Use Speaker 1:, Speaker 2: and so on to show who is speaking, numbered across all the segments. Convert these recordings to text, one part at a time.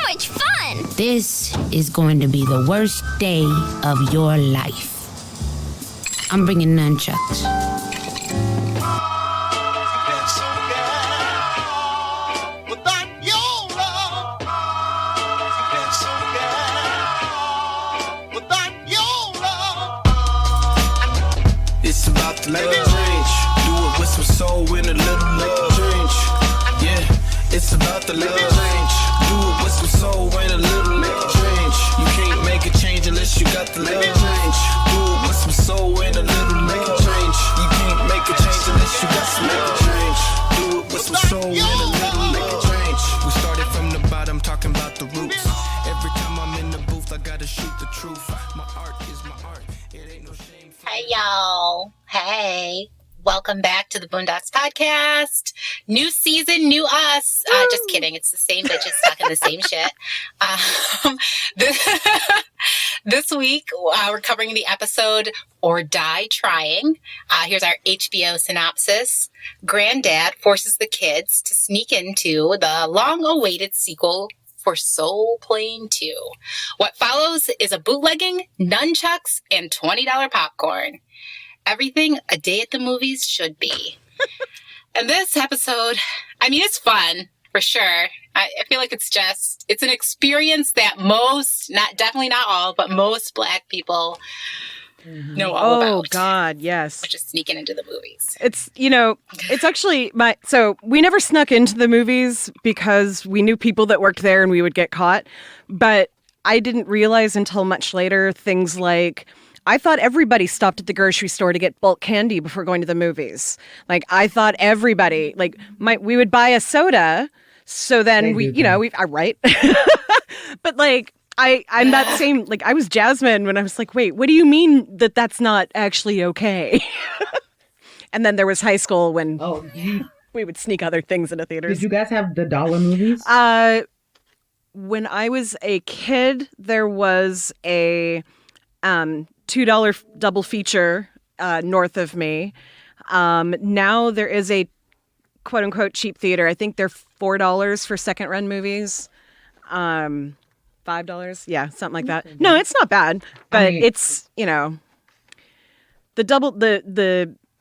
Speaker 1: much fun!
Speaker 2: This is going to be the worst day of your life. I'm bringing nunchucks.
Speaker 3: It's about to make a change. Do it with some soul and a little love change. Yeah, it's about to make a change. Do it with some soul and a little love change. You can't make a change unless you got the love change. Do it with some soul and a little love change. You can't make a change unless you got some make a change. Do it with some soul and a little love change. We started from the bottom, talking about the roots. Every time I'm in the booth, I gotta shoot the truth. My art is my art. It ain't no shame.
Speaker 4: Hey, y'all. Hey. Welcome back to the Boondocks Podcast. New season, new us. Just kidding. It's the same bitches stuck in the same shit. This week, we're covering the episode Or Die Trying. Here's our HBO synopsis. Granddad forces the kids to sneak into the long-awaited sequel for Souuulll Plane 2. What follows is a bootlegging, nunchucks, and $20 popcorn. Everything a day at the movies should be. And this episode, I mean, it's fun, for sure. I feel like it's an experience that definitely not all, but most Black people know all about.
Speaker 5: Oh, God, yes.
Speaker 4: Which is sneaking into the movies.
Speaker 5: It's actually so we never snuck into the movies because we knew people that worked there and we would get caught. But I didn't realize until much later things like, I thought everybody stopped at the grocery store to get bulk candy before going to the movies. Like, I thought everybody, we would buy a soda, so then right? But, I'm that same, I was Jasmine when I was like, wait, what do you mean that that's not actually okay? And then there was high school when we would sneak other things into theaters.
Speaker 6: Did you guys have the dollar movies?
Speaker 5: When I was a kid, there was a $2 double feature north of me. Now there is a quote unquote cheap theater. I think they're $4 for second run movies. $5, yeah, something like that. No, it's not bad, but it's the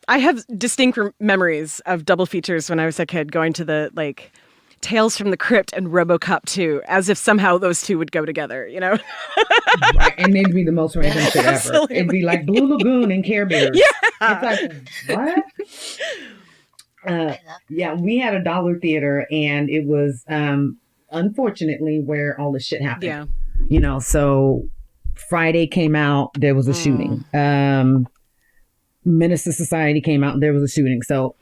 Speaker 5: I have distinct memories of double features when I was a kid, going to the Tales from the Crypt and RoboCop 2, as if somehow those two would go together,
Speaker 6: Right, and they'd be the most random shit ever.
Speaker 5: Absolutely.
Speaker 6: It'd be like Blue Lagoon and Care Bears.
Speaker 5: Yeah.
Speaker 6: It's like, what? Yeah, we had a dollar theater, and it was unfortunately where all the shit happened.
Speaker 5: Yeah.
Speaker 6: So Friday came out, there was a shooting. Menace to Society came out, there was a shooting. So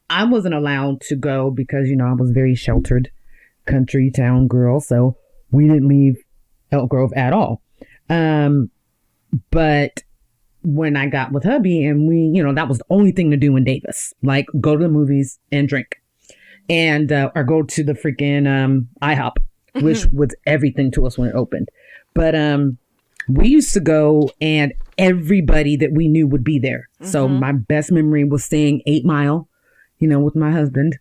Speaker 6: I wasn't allowed to go because, I was a very sheltered country town girl. So we didn't leave Elk Grove at all. But when I got with hubby and we, that was the only thing to do in Davis, go to the movies and drink and, or go to the freaking, IHOP, which was everything to us when it opened. But, we used to go and everybody that we knew would be there. So my best memory was staying 8 Mile, with my husband.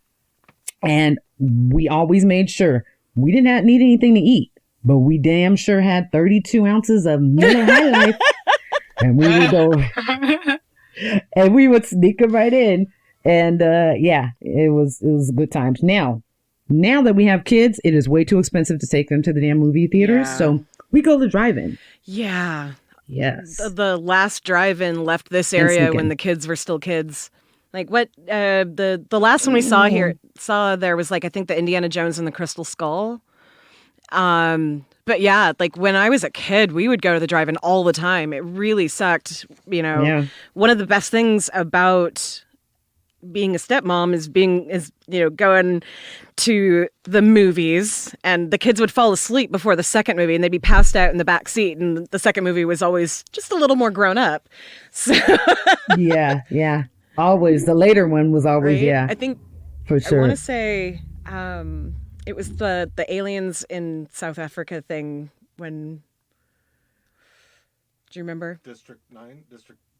Speaker 6: And we always made sure we didn't need anything to eat, but we damn sure had 32 ounces of Miller High Life. And we would go and we would sneak them right in. And it was good times. Now that we have kids, it is way too expensive to take them to the damn movie theaters. Yeah. So we go to drive-in.
Speaker 5: Yeah.
Speaker 6: Yes.
Speaker 5: The last drive-in left this area when the kids were still kids. The last one we saw there was I think the Indiana Jones and the Crystal Skull. But yeah, when I was a kid, we would go to the drive-in all the time. It really sucked. One of the best things about being a stepmom is going to the movies, and the kids would fall asleep before the second movie and they'd be passed out in the back seat, and the second movie was always just a little more grown up. So
Speaker 6: yeah. Always. The later one was always, right? Yeah.
Speaker 5: I think,
Speaker 6: for sure.
Speaker 5: I want to say it was the aliens in South Africa thing when... Do you remember?
Speaker 7: District 9?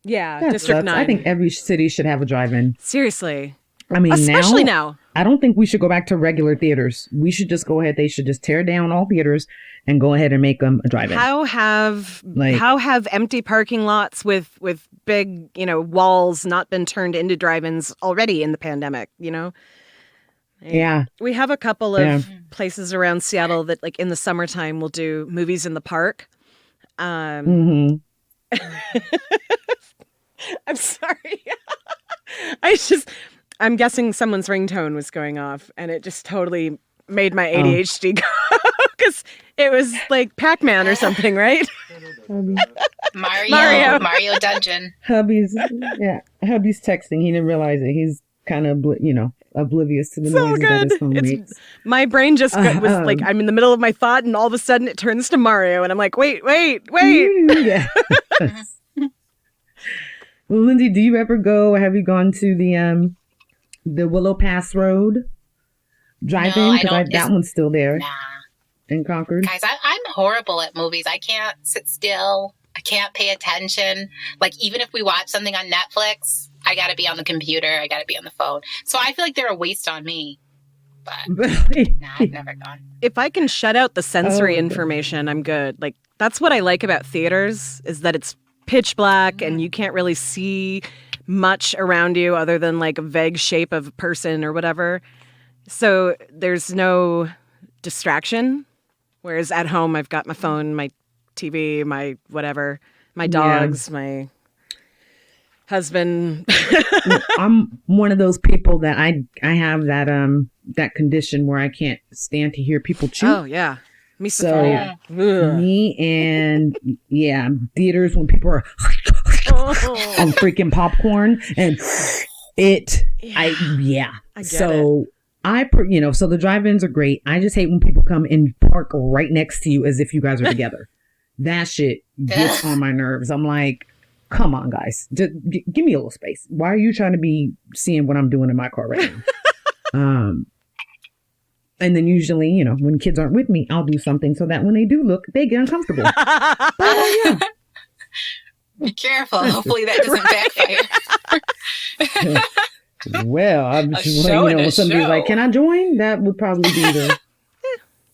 Speaker 5: Yeah,
Speaker 6: that
Speaker 5: District
Speaker 6: sucks.
Speaker 5: 9.
Speaker 6: I think every city should have a drive-in.
Speaker 5: Seriously.
Speaker 6: I mean,
Speaker 5: Especially now.
Speaker 6: I don't think we should go back to regular theaters. We should just go ahead. They should just tear down all theaters and go ahead and make them a drive-in.
Speaker 5: How have empty parking lots with big, walls not been turned into drive-ins already in the pandemic,
Speaker 6: Yeah.
Speaker 5: We have a couple of places around Seattle that, like, in the summertime will do movies in the park. I'm sorry. I'm guessing someone's ringtone was going off, and it just totally made my ADHD go, because it was like Pac-Man or something, right?
Speaker 4: Mario Dungeon.
Speaker 6: Hubby's texting. He didn't realize it. He's kind of, oblivious to the noises that his phone makes.
Speaker 5: My brain just was like, I'm in the middle of my thought, and all of a sudden it turns to Mario, and I'm like, wait.
Speaker 6: Yeah. Well, Lindsay, do you ever go? Have you gone to the Willow Pass Road drive-in? Because that one's still there.
Speaker 4: Nah.
Speaker 6: In Concord.
Speaker 4: Guys, I'm horrible at movies. I can't sit still. I can't pay attention. Like, even if we watch something on Netflix, I got to be on the computer. I got to be on the phone. So I feel like they're a waste on me. But I've never gone.
Speaker 5: If I can shut out the sensory information, I'm good. Like, that's what I like about theaters, is that it's pitch black and you can't really see much around you other than like a vague shape of a person or whatever. So there's no distraction. Whereas at home, I've got my phone, my TV, my whatever, my dogs, my husband.
Speaker 6: I'm one of those people that I have that condition where I can't stand to hear people chew.
Speaker 5: Oh yeah, me
Speaker 6: so me and theaters when people are on freaking popcorn and I so the drive-ins are great. I just hate when people come and park right next to you as if you guys are together. That shit gets on my nerves. I'm like, come on, guys. Just give me a little space. Why are you trying to be seeing what I'm doing in my car right now? And then usually, when kids aren't with me, I'll do something so that when they do look, they get uncomfortable.
Speaker 4: Be careful. Hopefully that doesn't backfire.
Speaker 6: Well, I'm just when somebody's like, "Can I join?" That would probably be the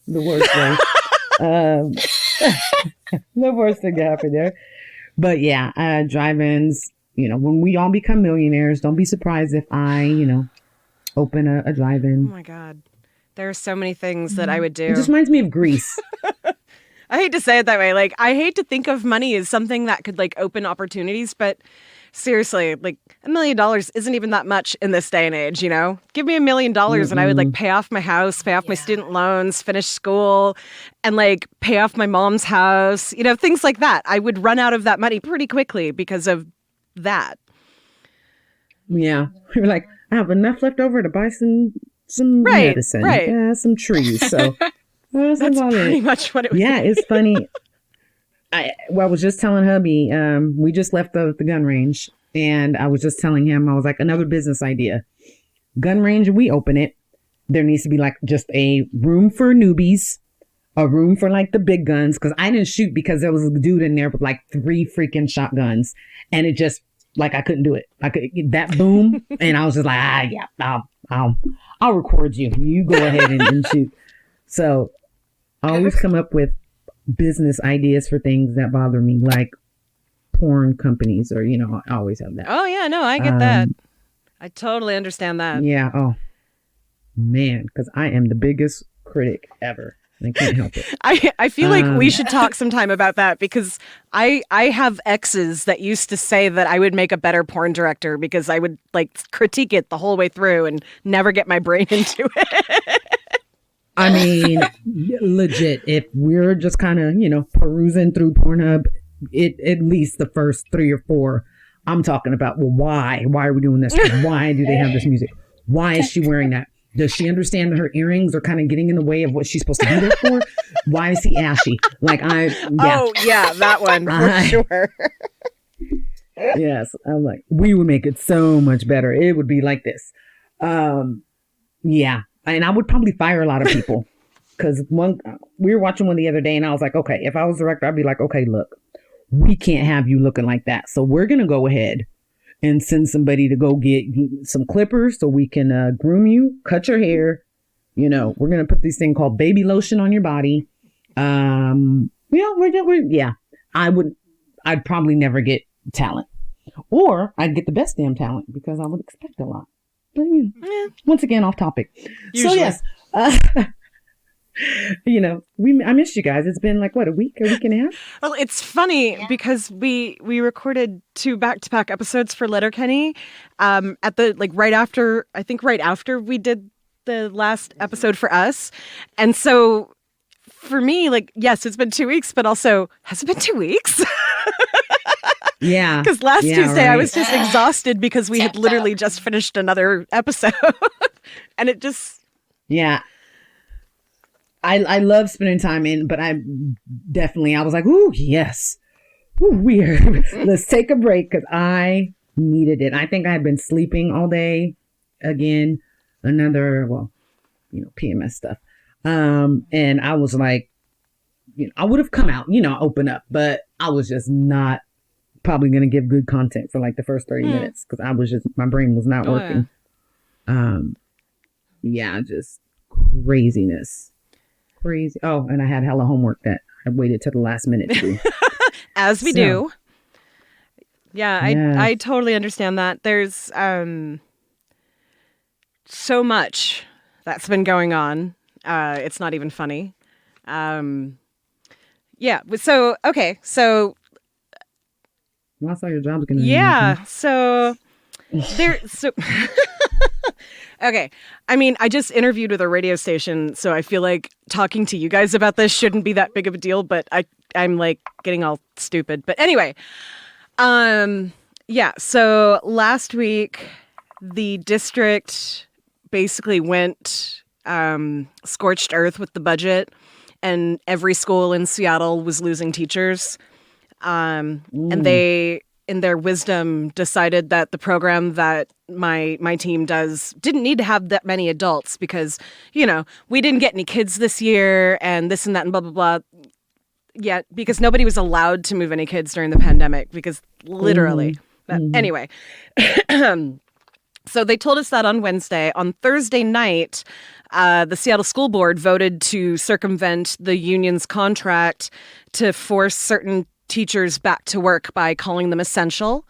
Speaker 6: worst way. The worst thing to happen there. But yeah, drive-ins. When we all become millionaires, don't be surprised if I, open a drive-in.
Speaker 5: Oh my God, there are so many things that I would do.
Speaker 6: It just reminds me of Greece.
Speaker 5: I hate to say it that way. Like, I hate to think of money as something that could like open opportunities, but seriously, like $1 million isn't even that much in this day and age, Give me $1 million and I would like pay off my house, pay off my student loans, finish school, and like pay off my mom's house, things like that. I would run out of that money pretty quickly because of that.
Speaker 6: Yeah. You're like, I have enough left over to buy some medicine.
Speaker 5: Right.
Speaker 6: Yeah, some trees. So
Speaker 5: that's pretty much what it was.
Speaker 6: Yeah, it's funny. I was just telling hubby, we just left the gun range, and I was just telling him, I was like, another business idea. Gun range, we open it. There needs to be like just a room for newbies, a room for like the big guns. Cause I didn't shoot because there was a dude in there with like 3 freaking shotguns. And it just like, I couldn't do it. I could that boom. And I was just like, I'll record you. You go ahead and shoot. So I always come up with business ideas for things that bother me, like porn companies or, I always have that.
Speaker 5: Oh yeah, no, I get that. I totally understand that.
Speaker 6: Yeah. Oh man. Cause I am the biggest critic ever. I can't help it.
Speaker 5: I feel like we should talk sometime about that because I have exes that used to say that I would make a better porn director because I would like critique it the whole way through and never get my brain into it.
Speaker 6: I mean, legit, if we're just kind of, perusing through Pornhub, at least the first 3 or 4, I'm talking about, well, why? Why are we doing this? Why do they have this music? Why is she wearing that? Does she understand that her earrings are kind of getting in the way of what she's supposed to be there for? Why is he ashy? Like,
Speaker 5: Oh, yeah, that one, for sure.
Speaker 6: Yes, I'm like, we would make it so much better. It would be like this. Yeah. And I would probably fire a lot of people because we were watching one the other day and I was like, okay, if I was director, I'd be like, okay, look, we can't have you looking like that. So we're going to go ahead and send somebody to go get some clippers so we can groom you, cut your hair. You know, we're going to put this thing called baby lotion on your body. I'd probably never get talent, or I'd get the best damn talent because I would expect a lot. But, once again, off topic. Usually. So yes, you know, I missed you guys. It's been like, what, a week and a half?
Speaker 5: Well, it's funny because we recorded 2 back-to-back episodes for Letterkenny at the, like, right after we did the last episode for us. And so for me, like, yes, it's been 2 weeks, but also, has it been 2 weeks?
Speaker 6: Yeah.
Speaker 5: Because last Tuesday I was just exhausted because we had literally just finished another episode. And it just...
Speaker 6: Yeah. I love spending time but I was like, ooh, yes. Ooh, weird. Let's take a break because I needed it. I think I had been sleeping all day. Again, another, PMS stuff. And I was like, I would have come out, open up, but I was just not probably going to give good content for like the first 30 minutes because my brain was not working. Just craziness. Crazy. Oh, and I had hella homework that I waited till the last minute to do.
Speaker 5: As we do. Yeah, I totally understand that. There's so much that's been going on. It's not even funny. So, okay. So.
Speaker 6: Well, I saw your job's going to
Speaker 5: Yeah. So. Okay. I mean, I just interviewed with a radio station, so I feel like talking to you guys about this shouldn't be that big of a deal, but I'm like getting all stupid. But anyway, so last week the district basically went scorched earth with the budget, and every school in Seattle was losing teachers. And they, in their wisdom, decided that the program that my team does didn't need to have that many adults because, we didn't get any kids this year and this and that and blah, blah, blah. Yeah, because nobody was allowed to move any kids during the pandemic because literally. But anyway, so they told us that on Wednesday. On Thursday night, the Seattle School Board voted to circumvent the union's contract to force certain teachers back to work by calling them essential.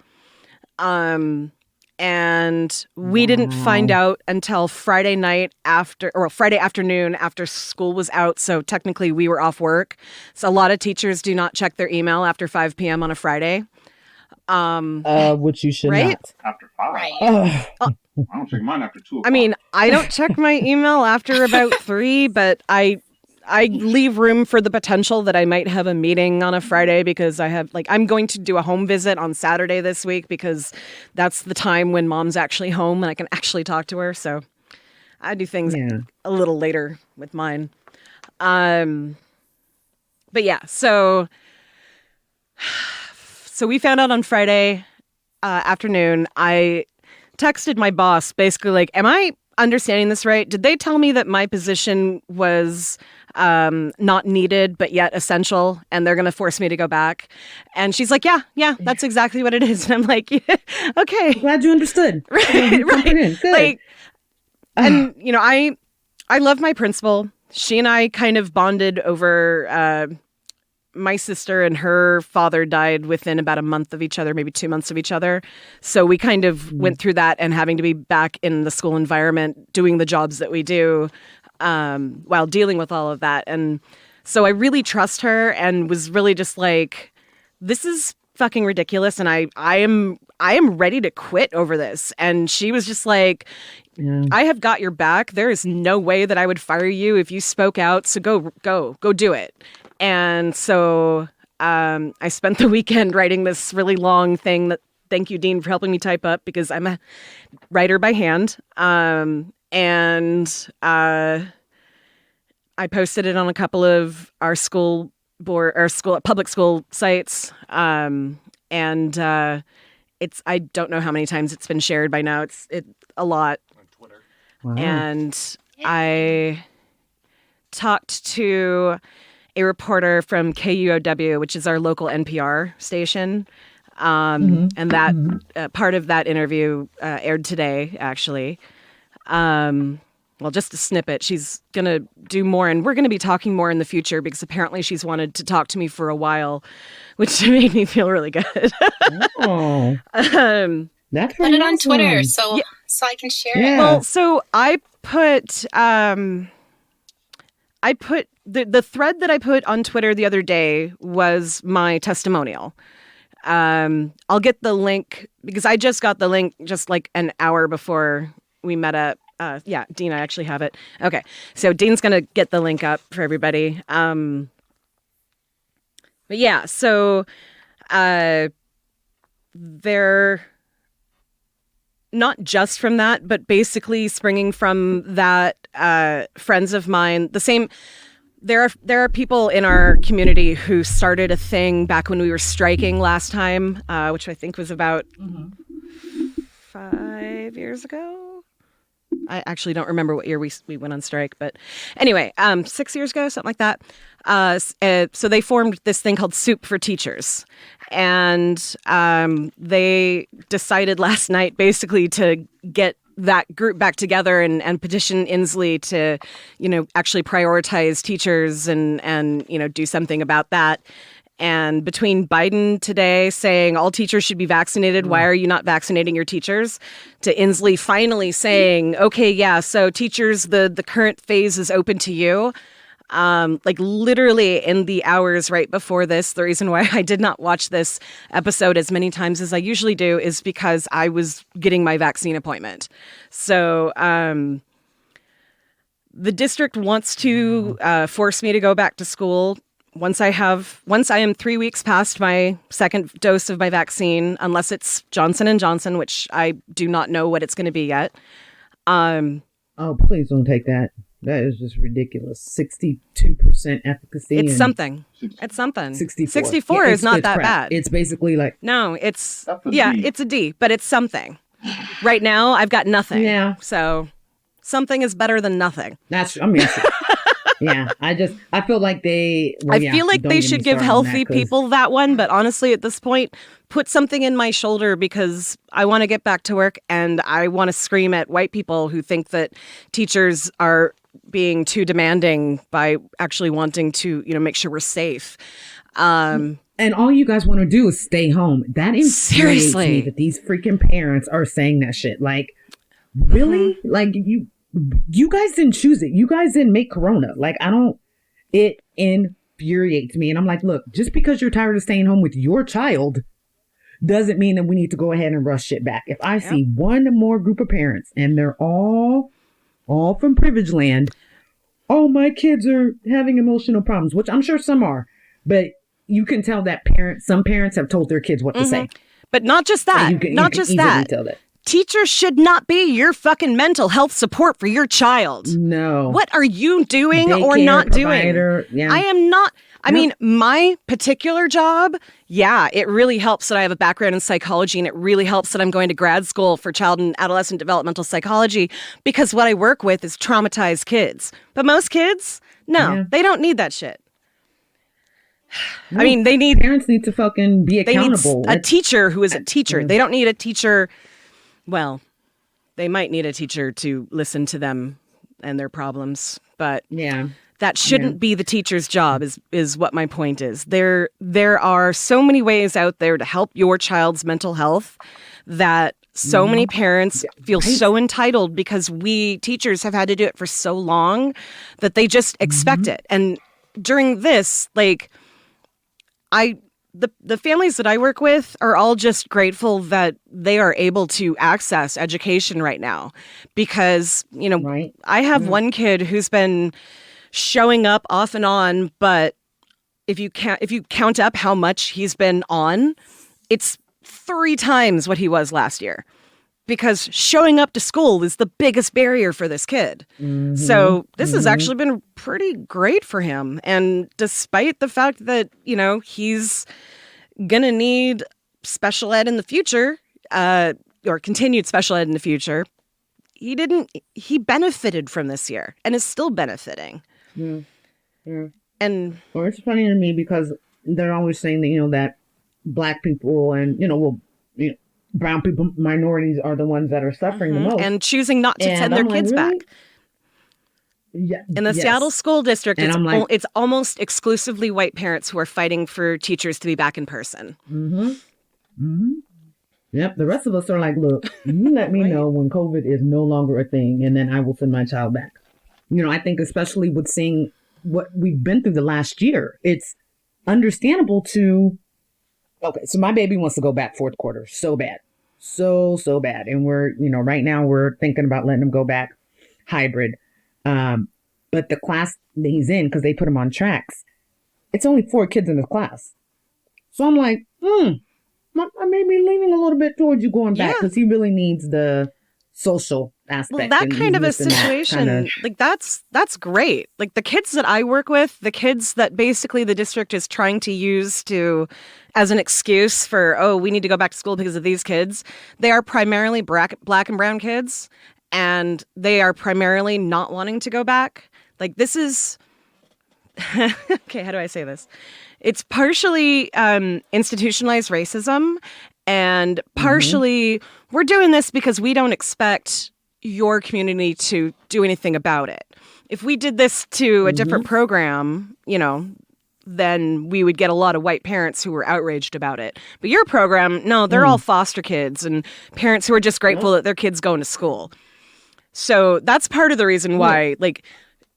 Speaker 5: And we didn't find out until Friday afternoon after school was out. So technically we were off work. So a lot of teachers do not check their email after 5 p.m. on a Friday.
Speaker 6: Which you should
Speaker 5: right?
Speaker 6: not.
Speaker 1: After 5.
Speaker 4: Right.
Speaker 1: I don't check mine after 2 o'clock.
Speaker 5: I mean, I don't check my email after about 3, but I leave room for the potential that I might have a meeting on a Friday because I'm going to do a home visit on Saturday this week because that's the time when mom's actually home and I can actually talk to her. So I do things a little later with mine. But yeah, so we found out on Friday afternoon. I texted my boss basically like, am I understanding this right? Did they tell me that my position was not needed, but yet essential, and they're going to force me to go back? And she's like, yeah, that's exactly what it is. And I'm like, yeah, okay.
Speaker 6: Glad you understood.
Speaker 5: Right. Good. Like, and, I love my principal. She and I kind of bonded over my sister and her father died within about a month of each other, maybe 2 months of each other. So we kind of went through that and having to be back in the school environment, doing the jobs that we do while dealing with all of that. And so I really trust her and was really just like, this is fucking ridiculous. And I am ready to quit over this. And she was just like, I have got your back. There is no way that I would fire you if you spoke out. So go do it. And so I spent the weekend writing this really long thing that, thank you, Dean, for helping me type up because I'm a writer by hand. And I posted it on a couple of our public school sites. And I don't know how many times it's been shared by now. It's a lot.
Speaker 1: On Twitter.
Speaker 6: Wow.
Speaker 5: And I talked to a reporter from KUOW, which is our local NPR station. And that part of that interview aired today, actually. Well, just a snippet. She's going to do more, and we're going to be talking more in the future because apparently she's wanted to talk to me for a while, which made me feel really good.
Speaker 6: Oh, that's
Speaker 4: Put it on
Speaker 6: awesome.
Speaker 4: Twitter so I can share it.
Speaker 5: Well, so I put the thread that I put on Twitter the other day was my testimonial. I'll get the link because I just got the link just like an hour before we met up. Dean, I actually have it. Okay. So Dean's going to get the link up for everybody. But yeah, so they're not just from that, but basically springing from that, friends of mine, the same. There are people in our community who started a thing back when we were striking last time, which I think was about 5 years ago. I actually don't remember what year we went on strike, but anyway, 6 years ago, something like that. So they formed this thing called Soup for Teachers, and they decided last night basically to get that group back together and petition Inslee to, actually prioritize teachers and do something about that. And between Biden today saying all teachers should be vaccinated, why are you not vaccinating your teachers? To Inslee finally saying, okay, yeah, so teachers, the current phase is open to you. Like literally in the hours right before this, the reason why I did not watch this episode as many times as I usually do is because I was getting my vaccine appointment. So the district wants to force me to go back to school once I am 3 weeks past my second dose of my vaccine, unless it's Johnson & Johnson, which I do not know what it's going to be yet.
Speaker 6: Oh, please don't take that. That is just ridiculous. 62% efficacy.
Speaker 5: It's something. It's something.
Speaker 6: 64.
Speaker 5: 64 is not that bad.
Speaker 6: It's basically like...
Speaker 5: No, it's...
Speaker 1: That's a
Speaker 5: Yeah,
Speaker 1: D.
Speaker 5: it's a D, but it's something. Right now, I've got nothing.
Speaker 6: Yeah.
Speaker 5: So something is better than nothing.
Speaker 6: Yeah, I feel like they...
Speaker 5: I feel like they should give healthy people that one, but honestly, at this point, put something in my shoulder because I want to get back to work and I want to scream at white people who think that teachers are being too demanding by actually wanting to, make sure we're safe.
Speaker 6: And all you guys want to do is stay home. That infuriates me that these freaking parents are saying that shit. Like, really? Like, you guys didn't choose it. You guys didn't make Corona. Like, it infuriates me. And I'm like, look, just because you're tired of staying home with your child doesn't mean that we need to go ahead and rush shit back. If I see one more group of parents and they're all from privilege land, oh, my kids are having emotional problems, which I'm sure some are, but you can tell that some parents have told their kids what to say.
Speaker 5: But not just that.
Speaker 6: You can
Speaker 5: Tell that. Teachers should not be your fucking mental health support for your child.
Speaker 6: No.
Speaker 5: What are you doing
Speaker 6: Daycare
Speaker 5: or not
Speaker 6: provider,
Speaker 5: doing?
Speaker 6: yeah.
Speaker 5: I am not. I mean, my particular job, it really helps that I have a background in psychology, and it really helps that I'm going to grad school for child and adolescent developmental psychology because what I work with is traumatized kids. But most kids, they don't need that shit.
Speaker 6: No,
Speaker 5: I mean,
Speaker 6: parents need to fucking be accountable.
Speaker 5: They need a teacher who is a teacher. They don't need a teacher. Well, they might need a teacher to listen to them and their problems, but that shouldn't be the teacher's job is what my point is. There are so many ways out there to help your child's mental health that so many parents feel so entitled because we teachers have had to do it for so long that they just expect it. And during this, like, the families that I work with are all just grateful that they are able to access education right now because, I have one kid who's been showing up off and on, but if you count up how much he's been on, it's 3 times what he was last year because showing up to school is the biggest barrier for this kid. So this has actually been pretty great for him. And despite the fact that, he's gonna need special ed in the future, or continued special ed in the future, he benefited from this year and is still benefiting. And
Speaker 6: it's funny to me because they're always saying that, that Black people and, brown people, minorities are the ones that are suffering the most.
Speaker 5: And choosing not to send their kids back.
Speaker 6: Yeah,
Speaker 5: In the Seattle school district,
Speaker 6: And
Speaker 5: it's almost exclusively white parents who are fighting for teachers to be back in person.
Speaker 6: Yep. The rest of us are like, look, you let me know when COVID is no longer a thing, and then I will send my child back. I think especially with seeing what we've been through the last year, it's understandable to, okay, so my baby wants to go back fourth quarter so bad. So bad. And we're, right now we're thinking about letting him go back hybrid. But the class that he's in, because they put him on tracks, it's only 4 kids in the class. So I'm like, I may be leaning a little bit towards you going back because he really needs the social aspect.
Speaker 5: Well, that kind of a situation, that's great. Like the kids that I work with, the kids that basically the district is trying to use as an excuse for, we need to go back to school because of these kids. They are primarily black and brown kids, and they are primarily not wanting to go back. Like this is, okay, how do I say this? It's partially institutionalized racism, and partially we're doing this because we don't expect your community to do anything about it. If we did this to a different program, then we would get a lot of white parents who were outraged about it. But your program, no, they're all foster kids and parents who are just grateful that their kids going to school. So that's part of the reason why,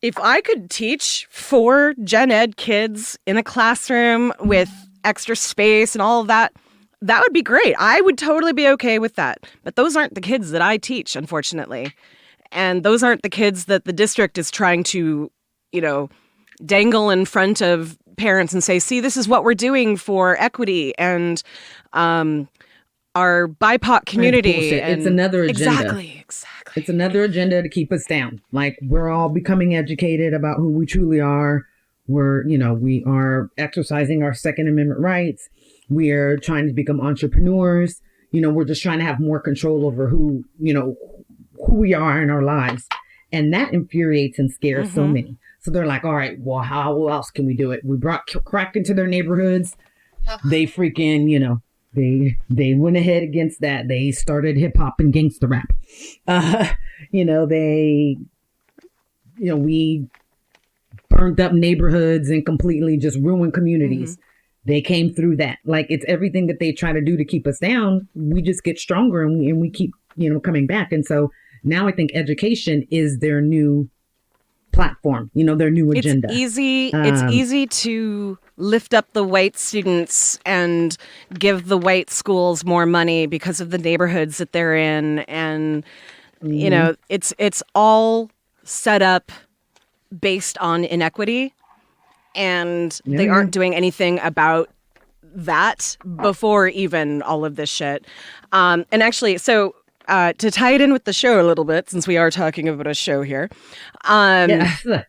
Speaker 5: if I could teach 4 gen ed kids in a classroom with extra space and all of that, that would be great. I would totally be okay with that. But those aren't the kids that I teach, unfortunately. And those aren't the kids that the district is trying to, dangle in front of parents and say, see, this is what we're doing for equity and our BIPOC community. And
Speaker 6: it's another agenda.
Speaker 5: Exactly.
Speaker 6: It's another agenda to keep us down. Like we're all becoming educated about who we truly are. We are exercising our Second Amendment rights. We are trying to become entrepreneurs. We're just trying to have more control over who we are in our lives. And that infuriates and scares so many. So they're like, all right, well, how else can we do it? We brought crack into their neighborhoods. They freaking, they went ahead against that. They started hip hop and gangster rap. We burned up neighborhoods and completely just ruined communities. They came through that. Like it's everything that they try to do to keep us down. We just get stronger and we keep, coming back. And so now I think education is their new platform, their new agenda.
Speaker 5: It's easy to lift up the white students and give the white schools more money because of the neighborhoods that they're in. And, it's all set up based on inequity. And they aren't doing anything about that before even all of this shit. And actually, so to tie it in with the show a little bit, since we are talking about a show here,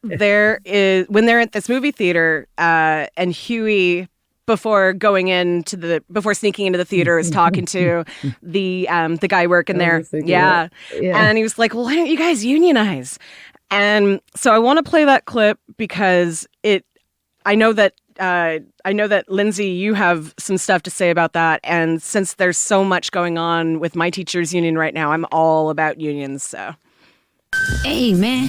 Speaker 5: there is, when they're at this movie theater and Huey, before sneaking into the theater, is talking to the guy working there. Yeah. And he was like, well, why don't you guys unionize? And so I want to play that clip because I know that Lindsay, you have some stuff to say about that. And since there's so much going on with my teachers union right now, I'm all about unions. So,
Speaker 2: Hey, man.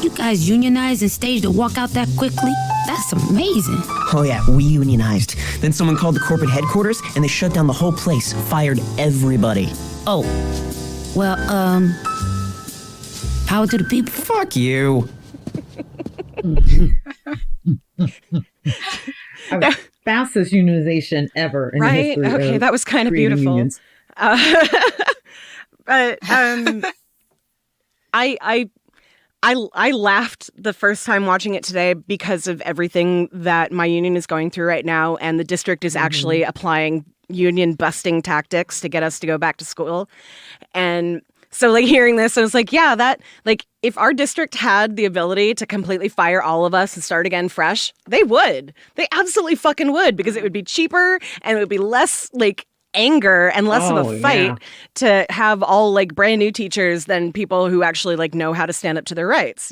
Speaker 2: You guys unionized and staged a walkout that quickly? That's amazing.
Speaker 7: Oh yeah, we unionized. Then someone called the corporate headquarters and they shut down the whole place, fired everybody.
Speaker 2: Oh, well, power to the people.
Speaker 7: Fuck you.
Speaker 6: Fastest unionization ever in the history
Speaker 5: Okay,
Speaker 6: of
Speaker 5: that was kind of
Speaker 6: creating
Speaker 5: beautiful.
Speaker 6: unions.
Speaker 5: But I laughed the first time watching it today because of everything that my union is going through right now, and the district is actually applying union busting tactics to get us to go back to school. And so hearing this, I was like, yeah, that if our district had the ability to completely fire all of us and start again fresh, they would. They absolutely fucking would, because it would be cheaper and it would be less anger and less of a fight to have all brand new teachers than people who actually know how to stand up to their rights,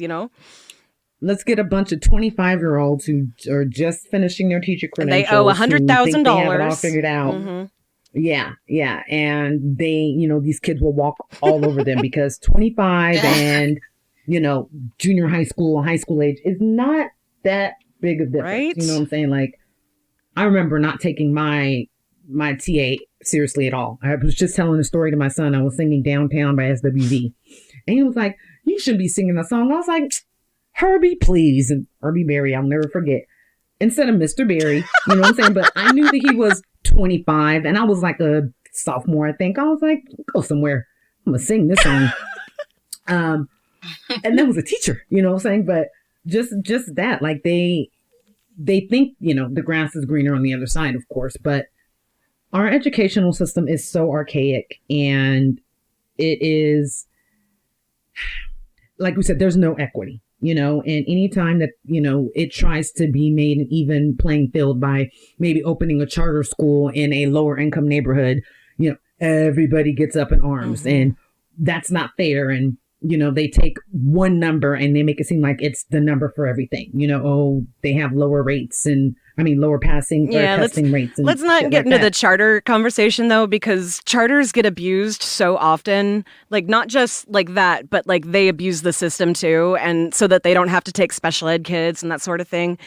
Speaker 6: let's get a bunch of 25-year-olds who are just finishing their teacher credentials.
Speaker 5: They owe
Speaker 6: $100,000. They have it all
Speaker 5: $100,000
Speaker 6: figured out. Yeah. And they, these kids will walk all over them because 25 and, junior high school age is not that big of difference.
Speaker 5: Right?
Speaker 6: You know what I'm saying? Like, I remember not taking my TA seriously at all. I was just telling a story to my son. I was singing Downtown by SWV. And he was like, you shouldn't be singing that song. I was like, Herbie, please. And Herbie Berry, I'll never forget. Instead of Mr. Berry, you know what I'm saying? But I knew that he was 25 and I was like a sophomore, I think. I was like, go somewhere. I'm going to sing this song. And that was a teacher, you know what I'm saying? But just that, like they think, the grass is greener on the other side, of course. But our educational system is so archaic and it is, like we said, there's no equity. And anytime that, it tries to be made an even playing field by maybe opening a charter school in a lower income neighborhood, everybody gets up in arms and that's not fair. And, they take one number and they make it seem like it's the number for everything, they have lower rates and lower passing or testing rates. And
Speaker 5: let's not get into the charter conversation though, because charters get abused so often, like not just like that, but like they abuse the system too. And so that they don't have to take special ed kids and that sort of thing.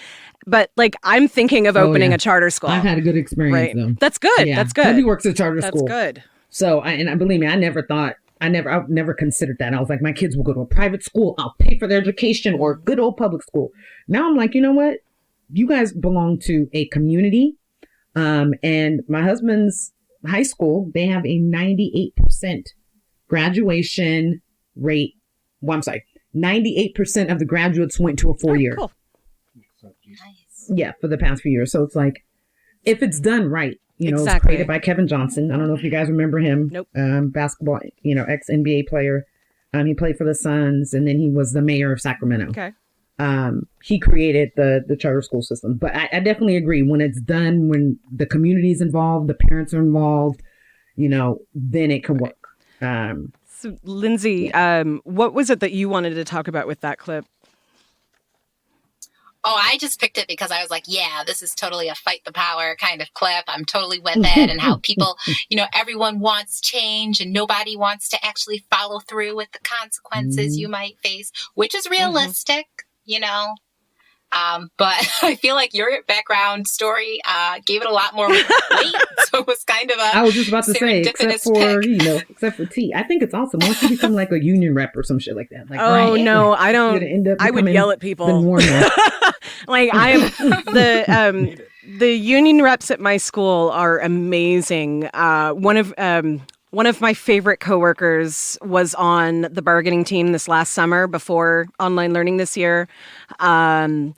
Speaker 5: But like, I'm thinking of opening a charter school.
Speaker 6: I've had a good experience though.
Speaker 5: That's good.
Speaker 6: Yeah.
Speaker 5: That's good.
Speaker 6: Hubby works at charter school.
Speaker 5: That's good.
Speaker 6: So, believe me, I never considered that. I was like, my kids will go to a private school. I'll pay for their education or good old public school. Now I'm like, you know what? You guys belong to a community. And my husband's high school, they have a 98% graduation rate. Well, I'm sorry. 98% of the graduates went to a 4-year.
Speaker 5: Cool.
Speaker 4: Nice.
Speaker 6: Yeah, for the past few years. So it's like, if it's done right, it's created by Kevin Johnson. I don't know if you guys remember him.
Speaker 5: Nope.
Speaker 6: Basketball, ex-NBA player. He played for the Suns and then he was the mayor of Sacramento.
Speaker 5: Okay.
Speaker 6: He created the charter school system. But I definitely agree when it's done, when the community is involved, the parents are involved, then it can work.
Speaker 5: So Lindsay, what was it that you wanted to talk about with that clip?
Speaker 4: Oh, I just picked it because I was like, yeah, this is totally a fight the power kind of clip. I'm totally with it. And how people, everyone wants change and nobody wants to actually follow through with the consequences you might face, which is realistic, But I feel like your background story gave it a lot more weight. So it was kind of a
Speaker 6: I was just about to say, except for T. I think it's awesome. Once you become like a union rep or some shit like that. Like,
Speaker 5: no, I don't. I would yell at people. Like I am the union reps at my school are amazing. One of my favorite coworkers was on the bargaining team this last summer before online learning this year. I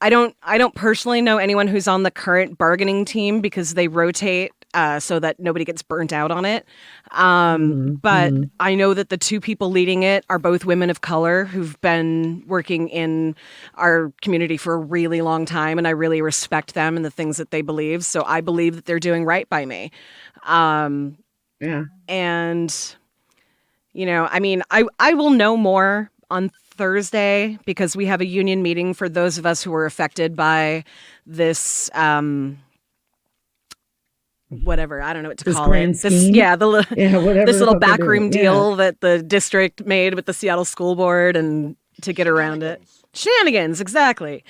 Speaker 5: don't personally know anyone who's on the current bargaining team because they rotate so that nobody gets burnt out on it. But I know that the two people leading it are both women of color who've been working in our community for a really long time, and I really respect them and the things that they believe. So I believe that they're doing right by me.
Speaker 6: Yeah.
Speaker 5: And, I will know more on Thursday because we have a union meeting for those of us who were affected by this, whatever, I don't know what to call it. This little backroom deal that the district made with the Seattle School Board and to get around it. Shenanigans, exactly.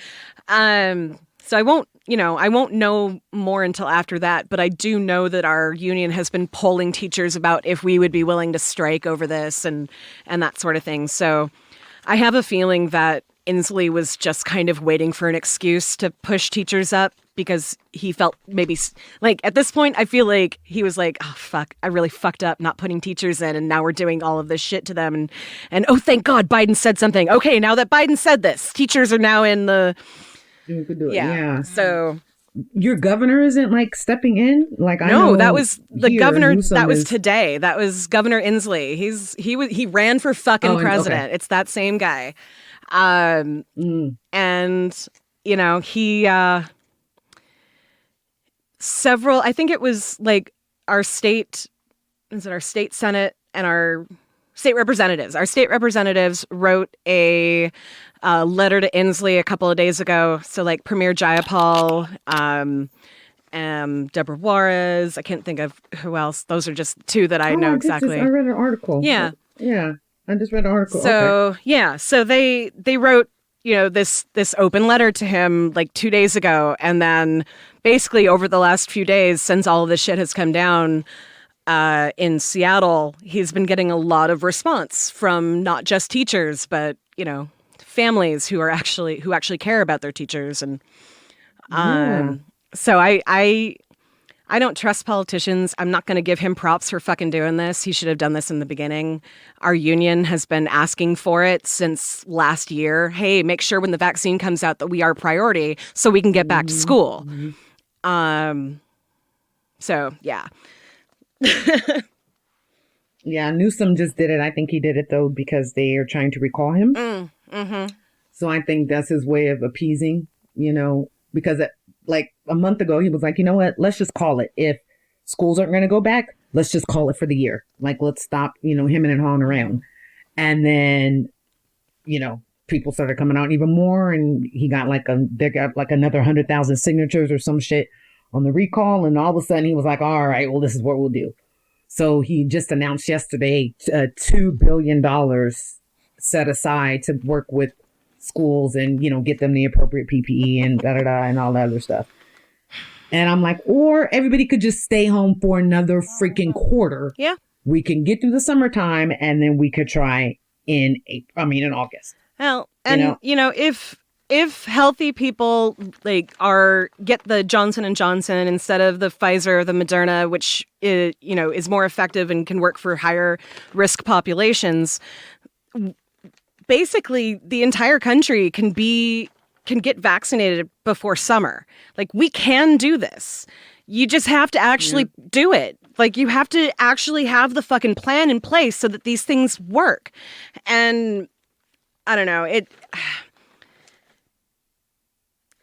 Speaker 5: So I won't know more until after that, but I do know that our union has been polling teachers about if we would be willing to strike over this and that sort of thing. So I have a feeling that Inslee was just kind of waiting for an excuse to push teachers up because he felt maybe like at this point, I feel like he was like, oh, fuck, I really fucked up not putting teachers in. And now we're doing all of this shit to them. And oh, thank God Biden said something. Okay, now that Biden said this, teachers are now in the...
Speaker 6: You could do it.
Speaker 5: Yeah. So
Speaker 6: your governor isn't like stepping in. Like I
Speaker 5: know
Speaker 6: know
Speaker 5: that was the governor.
Speaker 6: Newsom
Speaker 5: that was
Speaker 6: is...
Speaker 5: today. That was Governor Inslee. He ran for fucking president. Okay. It's that same guy. And he several. I think it was like our state. Is it our state senate and our state representatives. Our state representatives wrote a letter to Inslee a couple of days ago. So like Premier Jayapal, Deborah Juarez. I can't think of who else. Those are just two that I know exactly.
Speaker 6: I read an article.
Speaker 5: Yeah.
Speaker 6: Yeah. I just read an article.
Speaker 5: So
Speaker 6: okay.
Speaker 5: yeah. So they wrote, this open letter to him like 2 days ago. And then basically over the last few days, since all of this shit has come down, in Seattle, he's been getting a lot of response from not just teachers, but families who actually care about their teachers, and so I don't trust politicians. I'm not going to give him props for fucking doing this. He should have done this in the beginning. Our union has been asking for it since last year. Hey, make sure when the vaccine comes out that we are a priority so we can get back to school. So yeah.
Speaker 6: Yeah, Newsom just did it. I think he did it, though, because they are trying to recall him. So I think that's his way of appeasing, because like a month ago, he was like, you know what, let's just call it. If schools aren't going to go back, let's just call it for the year. Like, let's stop, hemming and hawing around. And then, people started coming out even more. And they got like another 100,000 signatures or some shit on the recall. And all of a sudden he was like, all right, well, this is what we'll do. So he just announced yesterday $2 billion set aside to work with schools and, get them the appropriate PPE and and all that other stuff. And I'm like, or everybody could just stay home for another freaking quarter.
Speaker 5: Yeah.
Speaker 6: We can get through the summertime and then we could try in August.
Speaker 5: Well, and if healthy people get the Johnson & Johnson instead of the Pfizer or the Moderna, which is more effective and can work for higher risk populations, basically the entire country can get vaccinated before summer. Like, we can do this. You just have to actually do it. Like, you have to actually have the fucking plan in place so that these things work. And I don't know,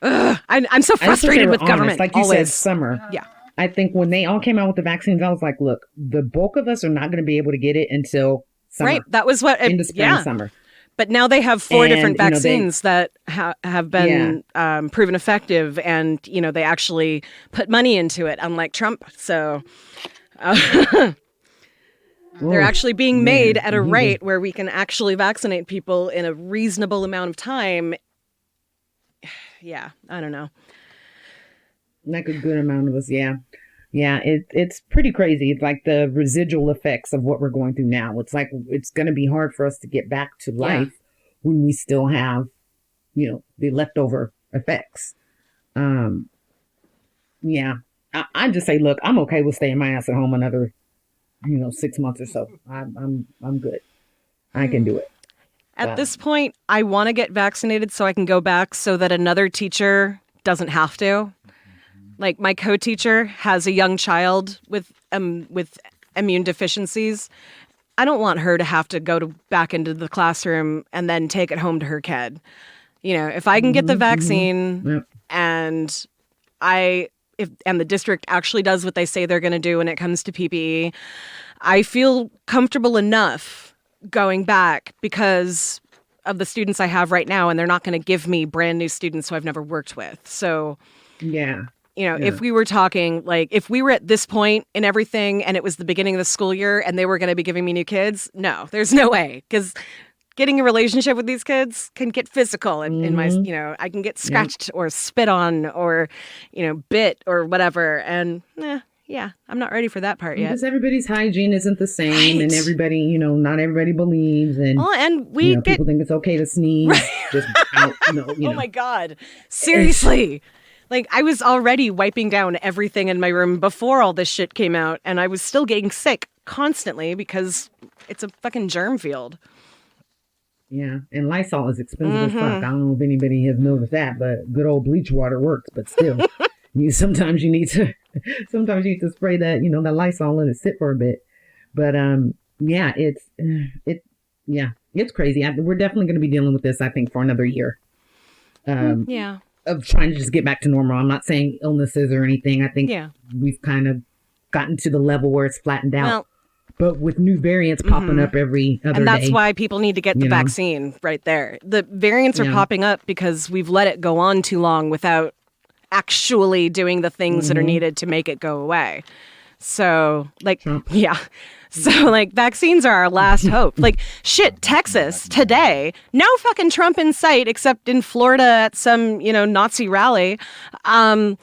Speaker 5: I'm so frustrated with government.
Speaker 6: Like you
Speaker 5: always.
Speaker 6: said, summer.
Speaker 5: Yeah.
Speaker 6: I think when they all came out with the vaccines, I was like, look, the bulk of us are not going to be able to get it until summer.
Speaker 5: Right. That was what...
Speaker 6: in the spring, summer.
Speaker 5: But now they have 4 different vaccines that have been proven effective, and, they actually put money into it, unlike Trump. So they're actually being made at a rate where we can actually vaccinate people in a reasonable amount of time. Yeah, I don't know.
Speaker 6: Like a good amount of us, yeah. Yeah, it's pretty crazy. It's like the residual effects of what we're going through now. It's like it's going to be hard for us to get back to life when we still have, the leftover effects. Yeah, I just say, look, I'm okay with staying my ass at home another, 6 months or so. I'm good. I can do it.
Speaker 5: At this point, I want to get vaccinated so I can go back so that another teacher doesn't have to. Like, my co-teacher has a young child with immune deficiencies. I don't want her to have to go back into the classroom and then take it home to her kid. If I can get the vaccine and the district actually does what they say they're going to do when it comes to PPE, I feel comfortable enough going back because of the students I have right now, and they're not going to give me brand new students who I've never worked with. So, if we were talking, like, if we were at this point in everything and it was the beginning of the school year and they were going to be giving me new kids, no, there's no way. Because getting a relationship with these kids can get physical in my, I can get scratched or spit on or, bit or whatever. And yeah, I'm not ready for that part yet.
Speaker 6: Because everybody's hygiene isn't the same, and everybody, not everybody believes, and people think it's okay to sneeze. Just out,
Speaker 5: Oh my God, seriously! Like, I was already wiping down everything in my room before all this shit came out, and I was still getting sick constantly because it's a fucking germ field.
Speaker 6: Yeah, and Lysol is expensive as fuck. I don't know if anybody has noticed that, but good old bleach water works. But still, sometimes you need to spray that, that Lysol, let it sit for a bit. But it's crazy. We're definitely going to be dealing with this, I think, for another year. Of trying to just get back to normal. I'm not saying illnesses or anything. I think we've kind of gotten to the level where it's flattened out. but with new variants popping up every other day.
Speaker 5: And that's why people need to get the vaccine right there. The variants are popping up because we've let it go on too long without actually doing the things that are needed to make it go away. So, like, So, like, vaccines are our last hope. Like, shit, Texas, today, no fucking Trump in sight except in Florida at some, Nazi rally. But,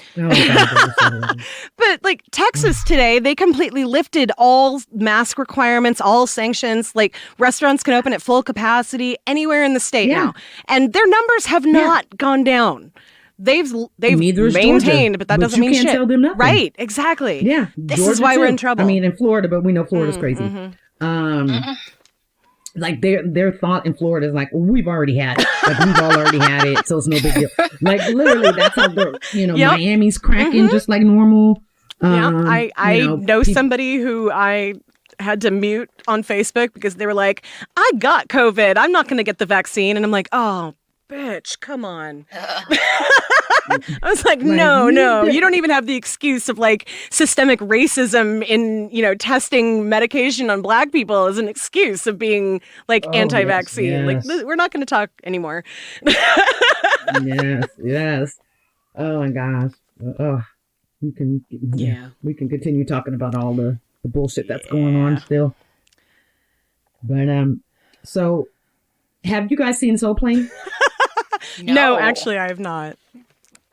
Speaker 5: like, Texas today, they completely lifted all mask requirements, all sanctions. Like, restaurants can open at full capacity anywhere in the state now. And their numbers have not gone down. They've maintained,
Speaker 6: Georgia,
Speaker 5: but that doesn't mean shit.
Speaker 6: Tell them nothing.
Speaker 5: Right, exactly.
Speaker 6: Yeah,
Speaker 5: this is why we're in trouble.
Speaker 6: I mean, in Florida, but we know Florida's crazy. Like their thought in Florida is like, well, we've already had it. Like we've all already had it, so it's no big deal. Like literally, that's how Miami's cracking just like normal.
Speaker 5: I know somebody who I had to mute on Facebook because they were like, I got COVID. I'm not going to get the vaccine, and I'm like, oh. Bitch, come on. I was like, no, you don't even have the excuse of like systemic racism in, testing medication on black people as an excuse of being like anti-vaccine. Yes. Like, we're not going to talk anymore.
Speaker 6: yes. Oh my gosh. We can continue talking about all the bullshit that's going on still. But, so have you guys seen Souuulll Plane?
Speaker 5: No, actually, I have not.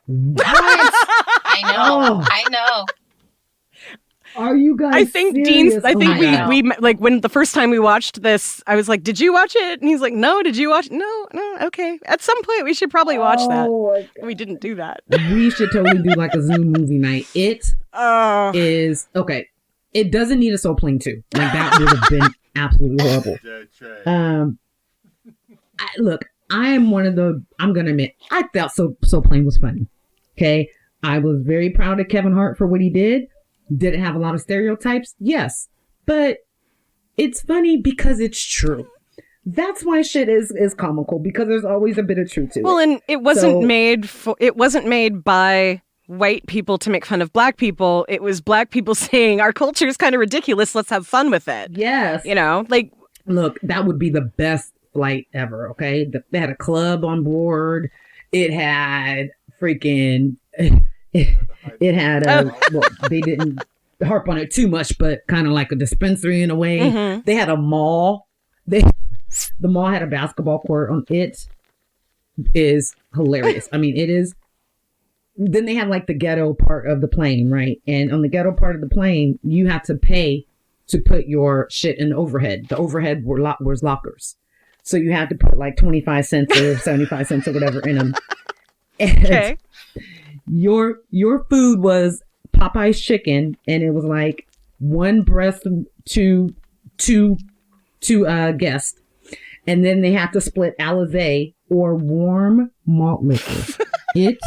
Speaker 6: What?
Speaker 4: I know.
Speaker 6: Are you guys?
Speaker 5: I think
Speaker 6: serious?
Speaker 5: Dean's. I think we like when the first time we watched this, I was like, "Did you watch it?" And he's like, "No, did you watch it?" No, okay. At some point, we should probably watch that. We didn't do that.
Speaker 6: We should totally do like a Zoom movie night. It is okay. It doesn't need a Souuulll Plane 2. Like that would have been absolutely horrible. Look. I'm going to admit, I thought Souuulll Plane was funny. Okay. I was very proud of Kevin Hart for what he did. Did it have a lot of stereotypes? Yes. But it's funny because it's true. That's why shit is comical, because there's always a bit of truth to it.
Speaker 5: Well, and it wasn't made by white people to make fun of black people. It was black people saying our culture is kind of ridiculous. Let's have fun with it.
Speaker 6: Yes.
Speaker 5: Look,
Speaker 6: that would be the best flight ever. Okay, they had a club on board. It had freaking well, they didn't harp on it too much, but kind of like a dispensary in a way. They had a mall. The mall had a basketball court on it. Is hilarious. I mean, it is. Then they had like the ghetto part of the plane, right? And on the ghetto part of the plane, you had to pay to put your shit in the overhead. The overhead was lockers. So you had to put like 25 cents or 75 cents or whatever in them. Okay. Your food was Popeye's chicken, and it was like one breast to guests. And then they have to split Alizé or warm malt liquor. It's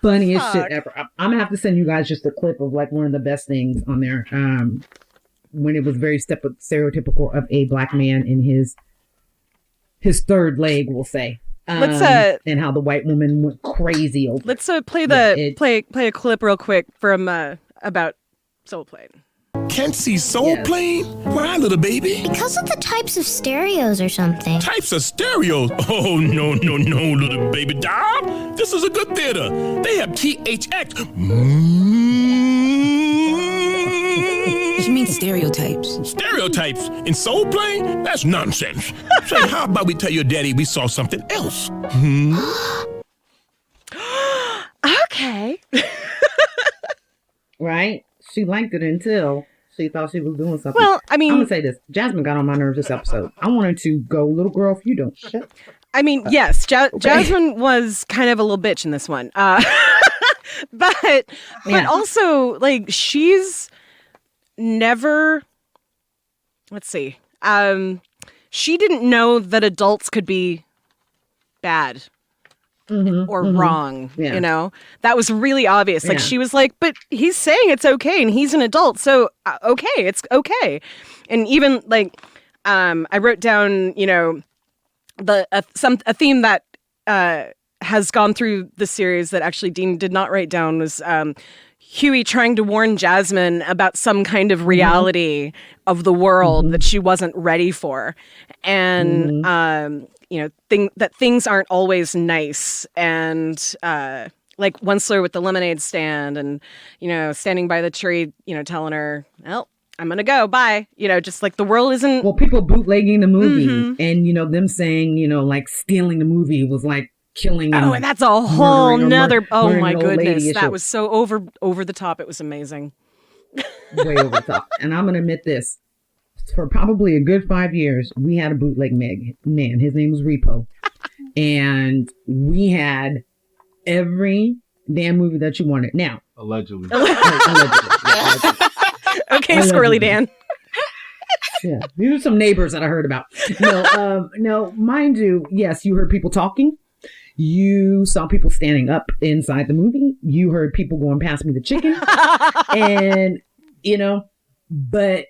Speaker 6: funniest shit ever. I'm gonna have to send you guys just a clip of like one of the best things on there. When it was very stereotypical of a black man in his third leg, we'll say. And how the white woman went crazy over.
Speaker 5: Let's play a clip real quick from about Souuulll Plane.
Speaker 8: Can't see Souuulll Plane? Why, little baby?
Speaker 9: Because of the types of stereos or something.
Speaker 8: Types of stereos? Oh, no, little baby doll. This is a good theater. They have THX.
Speaker 2: You mean stereotypes?
Speaker 8: Stereotypes? In Souuulll Plane? That's nonsense. Say, how about we tell your daddy we saw something else?
Speaker 5: Okay.
Speaker 6: Right? She liked it until she thought she was doing something.
Speaker 5: Well, I mean,
Speaker 6: I'm going to say this. Jasmine got on my nerves this episode. I wanted to go, little girl, if you don't shut.
Speaker 5: I mean, yes, Jasmine was kind of a little bitch in this one. But also, like, she's never, let's see, she didn't know that adults could be bad or wrong, that was really obvious. Like, she was like, but he's saying it's okay and he's an adult, so okay, it's okay. And even like, I wrote down, a theme that has gone through the series that actually Dean did not write down was Huey trying to warn Jasmine about some kind of reality of the world that she wasn't ready for. And, that things aren't always nice. And, like Onceler with the lemonade stand and, standing by the tree, telling her, well, I'm going to go. Bye. Just like the world isn't.
Speaker 6: Well, people bootlegging the movie and, them saying, like stealing the movie was like killing.
Speaker 5: Oh, and that's a whole nother. Oh, my goodness. That
Speaker 6: issue.
Speaker 5: was so over the top. It was amazing.
Speaker 6: Way over the top. And I'm going to admit this. For probably a good 5 years, we had a bootleg man. His name was Repo. And we had every damn movie that you wanted. Now.
Speaker 1: Allegedly.
Speaker 6: Allegedly.
Speaker 5: Okay, Squirrely Dan.
Speaker 6: Yeah, these are some neighbors that I heard about. No, mind you, yes, you heard people talking. You saw people standing up inside the movie. You heard people going past me the chicken. And, but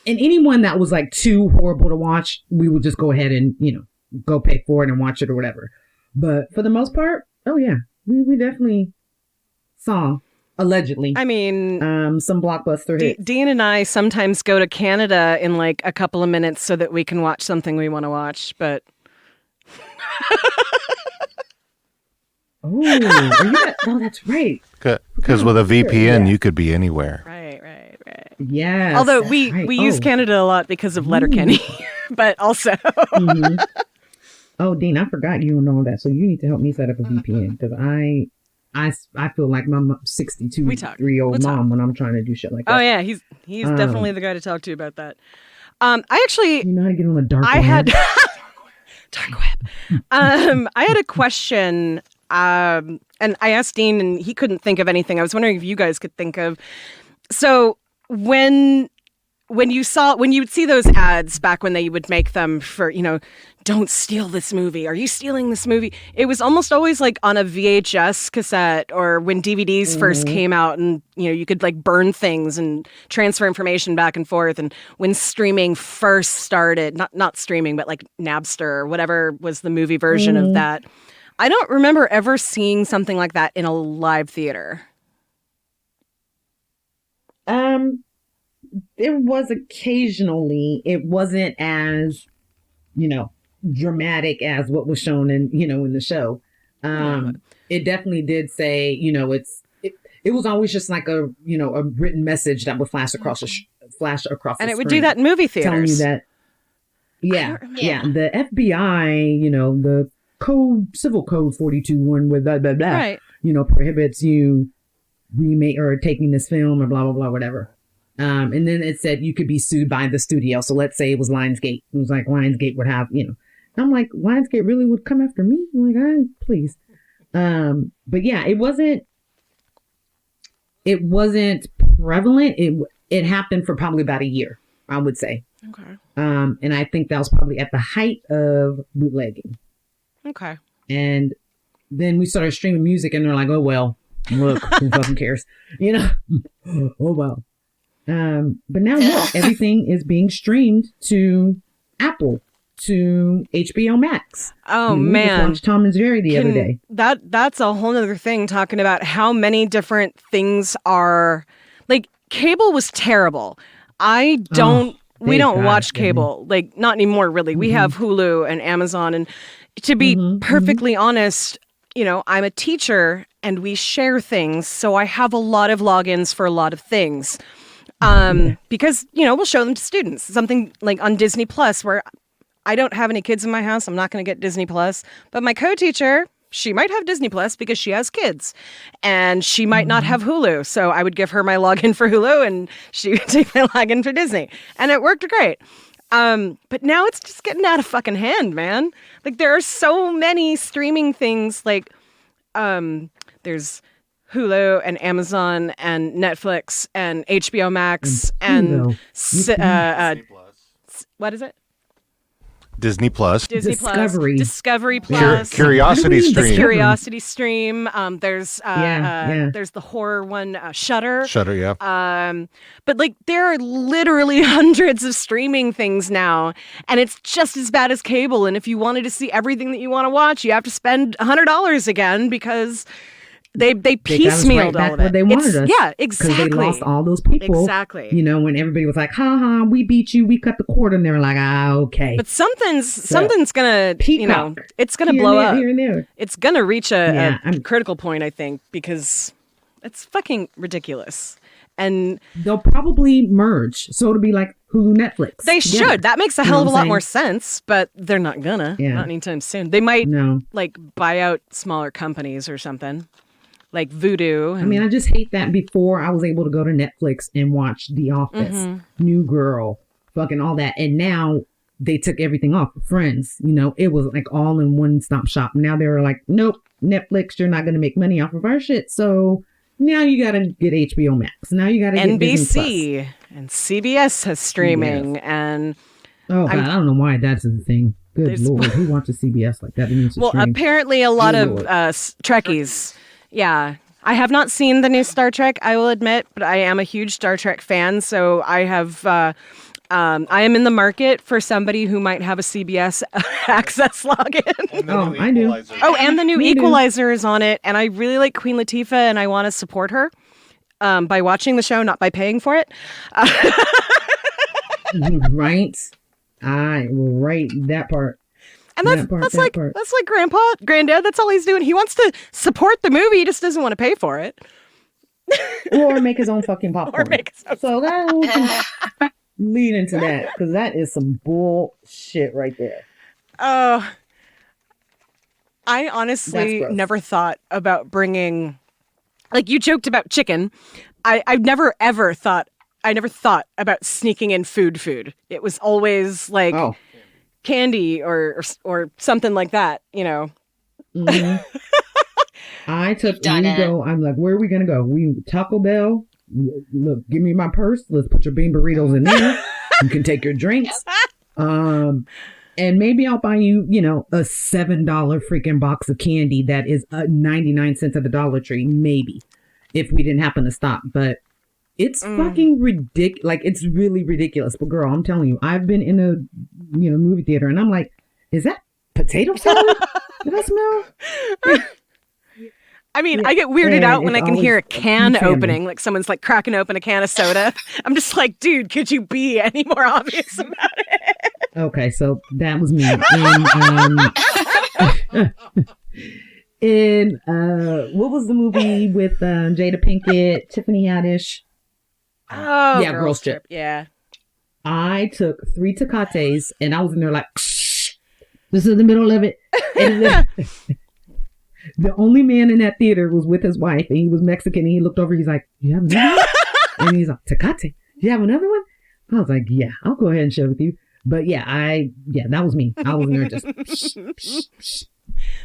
Speaker 6: and anyone that was like too horrible to watch, we would just go ahead and, go pay for it and watch it or whatever. But for the most part, oh yeah, we definitely saw. Allegedly.
Speaker 5: I mean,
Speaker 6: some blockbuster hits.
Speaker 5: Dean and I sometimes go to Canada in like a couple of minutes so that we can watch something we want to watch, but.
Speaker 6: Oh, that's right.
Speaker 10: Because with a VPN, you could be anywhere.
Speaker 5: Right.
Speaker 6: Yes.
Speaker 5: Although we use Canada a lot because of Letterkenny, but also.
Speaker 6: Oh, Dean, I forgot you know that, so you need to help me set up a VPN because I feel like my 62-year-old mom when I'm trying to do shit like that.
Speaker 5: Oh yeah, he's definitely the guy to talk to about that. I actually
Speaker 6: you know how to get on the dark web.
Speaker 5: I had dark web. I had a question, and I asked Dean, and he couldn't think of anything. I was wondering if you guys could think of. So when you would see those ads back when they would make them for, don't steal this movie. Are you stealing this movie? It was almost always like on a VHS cassette or when DVDs first came out and, you could like burn things and transfer information back and forth. And when streaming first started, not streaming, but like Napster or whatever was the movie version of that. I don't remember ever seeing something like that in a live theater.
Speaker 6: There was occasionally. It wasn't as, dramatic as what was shown in, in the show. It definitely did say, it was always just like a written message that would flash across the
Speaker 5: and it would do that in movie theaters.
Speaker 6: Telling you that. Yeah. The FBI, the civil code 42-1 with blah, blah, blah,
Speaker 5: right.
Speaker 6: Prohibits you remake or taking this film or blah, blah, blah, whatever. And then it said you could be sued by the studio. So let's say it was Lionsgate. It was like Lionsgate would have, I'm like, Lionsgate really would come after me? I'm like, please. But yeah, it wasn't prevalent. It happened for probably about a year, I would say.
Speaker 5: Okay.
Speaker 6: And I think that was probably at the height of bootlegging.
Speaker 5: Okay.
Speaker 6: And then we started streaming music and they're like, oh, well, look, who fucking cares? Oh, well. But now look, everything is being streamed to Apple, to HBO Max.
Speaker 5: Oh,
Speaker 6: we
Speaker 5: man.
Speaker 6: just watched Tom and Jerry the other day.
Speaker 5: That's a whole other thing, talking about how many different things are, like, cable was terrible. We don't watch cable, like, not anymore, really. We have Hulu and Amazon, and to be perfectly honest, I'm a teacher, and we share things, so I have a lot of logins for a lot of things. Because, we'll show them to students. Something like on Disney Plus, where I don't have any kids in my house. I'm not going to get Disney Plus. But my co-teacher, she might have Disney Plus because she has kids. And she might not have Hulu. So I would give her my login for Hulu and she would take my login for Disney. And it worked great. But now it's just getting out of fucking hand, man. Like, there are so many streaming things. Like, there's Hulu and Amazon and Netflix and HBO Max and what is it?
Speaker 10: Disney Plus.
Speaker 6: Discovery
Speaker 5: Plus.
Speaker 10: Curiosity Stream.
Speaker 5: Curiosity Stream. There's there's the horror one, Shudder.
Speaker 10: Shudder, yeah.
Speaker 5: But like, there are literally hundreds of streaming things now, and it's just as bad as cable. And if you wanted to see everything that you want to watch, you have to spend $100 again because They piecemealed all of it.
Speaker 6: Where they wanted us.
Speaker 5: Yeah, exactly.
Speaker 6: Because they lost all those people.
Speaker 5: Exactly.
Speaker 6: You know, when everybody was like, "Ha ha, we beat you, we cut the cord," and they were like, "Ah, okay."
Speaker 5: But something's gonna, it's gonna
Speaker 6: Here
Speaker 5: blow
Speaker 6: and there,
Speaker 5: up.
Speaker 6: here and there.
Speaker 5: It's gonna reach a critical point, I think, because it's fucking ridiculous. And
Speaker 6: they'll probably merge, so it'll be like Hulu, Netflix.
Speaker 5: They
Speaker 6: together.
Speaker 5: should. That makes a hell of a lot more sense, but they're not gonna.
Speaker 6: Yeah.
Speaker 5: Not anytime soon. They might like buy out smaller companies or something, like Voodoo.
Speaker 6: I mean, I just hate that before I was able to go to Netflix and watch The Office, New Girl, fucking all that, and now they took everything off. Friends, you know, it was like all in one stop shop. Now they were like, nope, Netflix, you're not going to make money off of our shit, so. Now you got to get HBO Max. Now you got to get
Speaker 5: NBC and CBS has streaming and
Speaker 6: God, I don't know why that's the thing. Good Lord, who watches CBS like that?
Speaker 5: Well, apparently a lot of Trekkies. Yeah, I have not seen the new Star Trek, I will admit, but I am a huge Star Trek fan, so I have. I am in the market for somebody who might have a CBS access login.
Speaker 6: I do.
Speaker 5: Oh, and the new Equalizer is on it, and I really like Queen Latifah, and I want to support her by watching the show, not by paying for it.
Speaker 6: Right. I will write that part.
Speaker 5: And that's like Granddad. That's all he's doing. He wants to support the movie. He just doesn't want to pay for it.
Speaker 6: Or make his own fucking popcorn. So that lead into that, because that is some bullshit right there.
Speaker 5: I honestly never thought about bringing, like you joked about chicken. I've never ever thought, I never thought about sneaking in food. It was always like candy or something like that, you know.
Speaker 6: Mm-hmm. I'm like, where are we going to go? We Taco Bell. Look, give me my purse. Let's put your bean burritos in there. You can take your drinks. And maybe I'll buy you, you know, a $7 freaking box of candy that is 99 cents at the Dollar Tree, maybe, if we didn't happen to stop. But it's fucking ridiculous. Like, it's really ridiculous. But girl, I'm telling you, I've been in a, you know, movie theater and I'm like, is that potato salad? Did I smell?
Speaker 5: I mean, I get weirded out when I can hear a can opening, like someone's like cracking open a can of soda. I'm just like, dude, could you be any more obvious about it?
Speaker 6: Okay, so that was me. And what was the movie with Jada Pinkett, Tiffany Haddish?
Speaker 5: Oh,
Speaker 6: yeah, Girls Trip.
Speaker 5: Yeah.
Speaker 6: I took 3 Tecates and I was in there like, shh, this is the middle of it. And the only man in that theater was with his wife, and he was Mexican, and he looked over, he's like, you have another one? And he's like, Tecate, you have another one? I was like, yeah, I'll go ahead and share with you. But yeah, that was me. I was in there just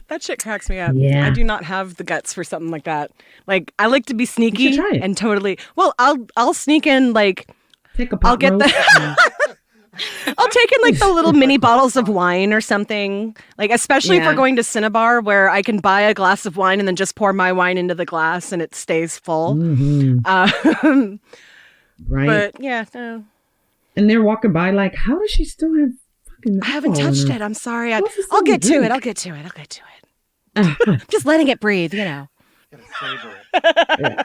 Speaker 5: That shit cracks me up.
Speaker 6: Yeah.
Speaker 5: I do not have the guts for something like that. Like, I like to be sneaky and totally. Well, I'll sneak in like.
Speaker 6: Take a pot
Speaker 5: I'll get
Speaker 6: roast.
Speaker 5: I'll take in like the little mini bottles of wine or something. Like, especially if we're going to Cinnabar, where I can buy a glass of wine and then just pour my wine into the glass and it stays full.
Speaker 6: Mm-hmm. Right.
Speaker 5: But yeah, no.
Speaker 6: And they're walking by like, how does she still have fucking?
Speaker 5: I haven't touched it. I'm sorry. I'll get to it. I'll get to it. I'm just letting it breathe, you know.
Speaker 6: Yeah.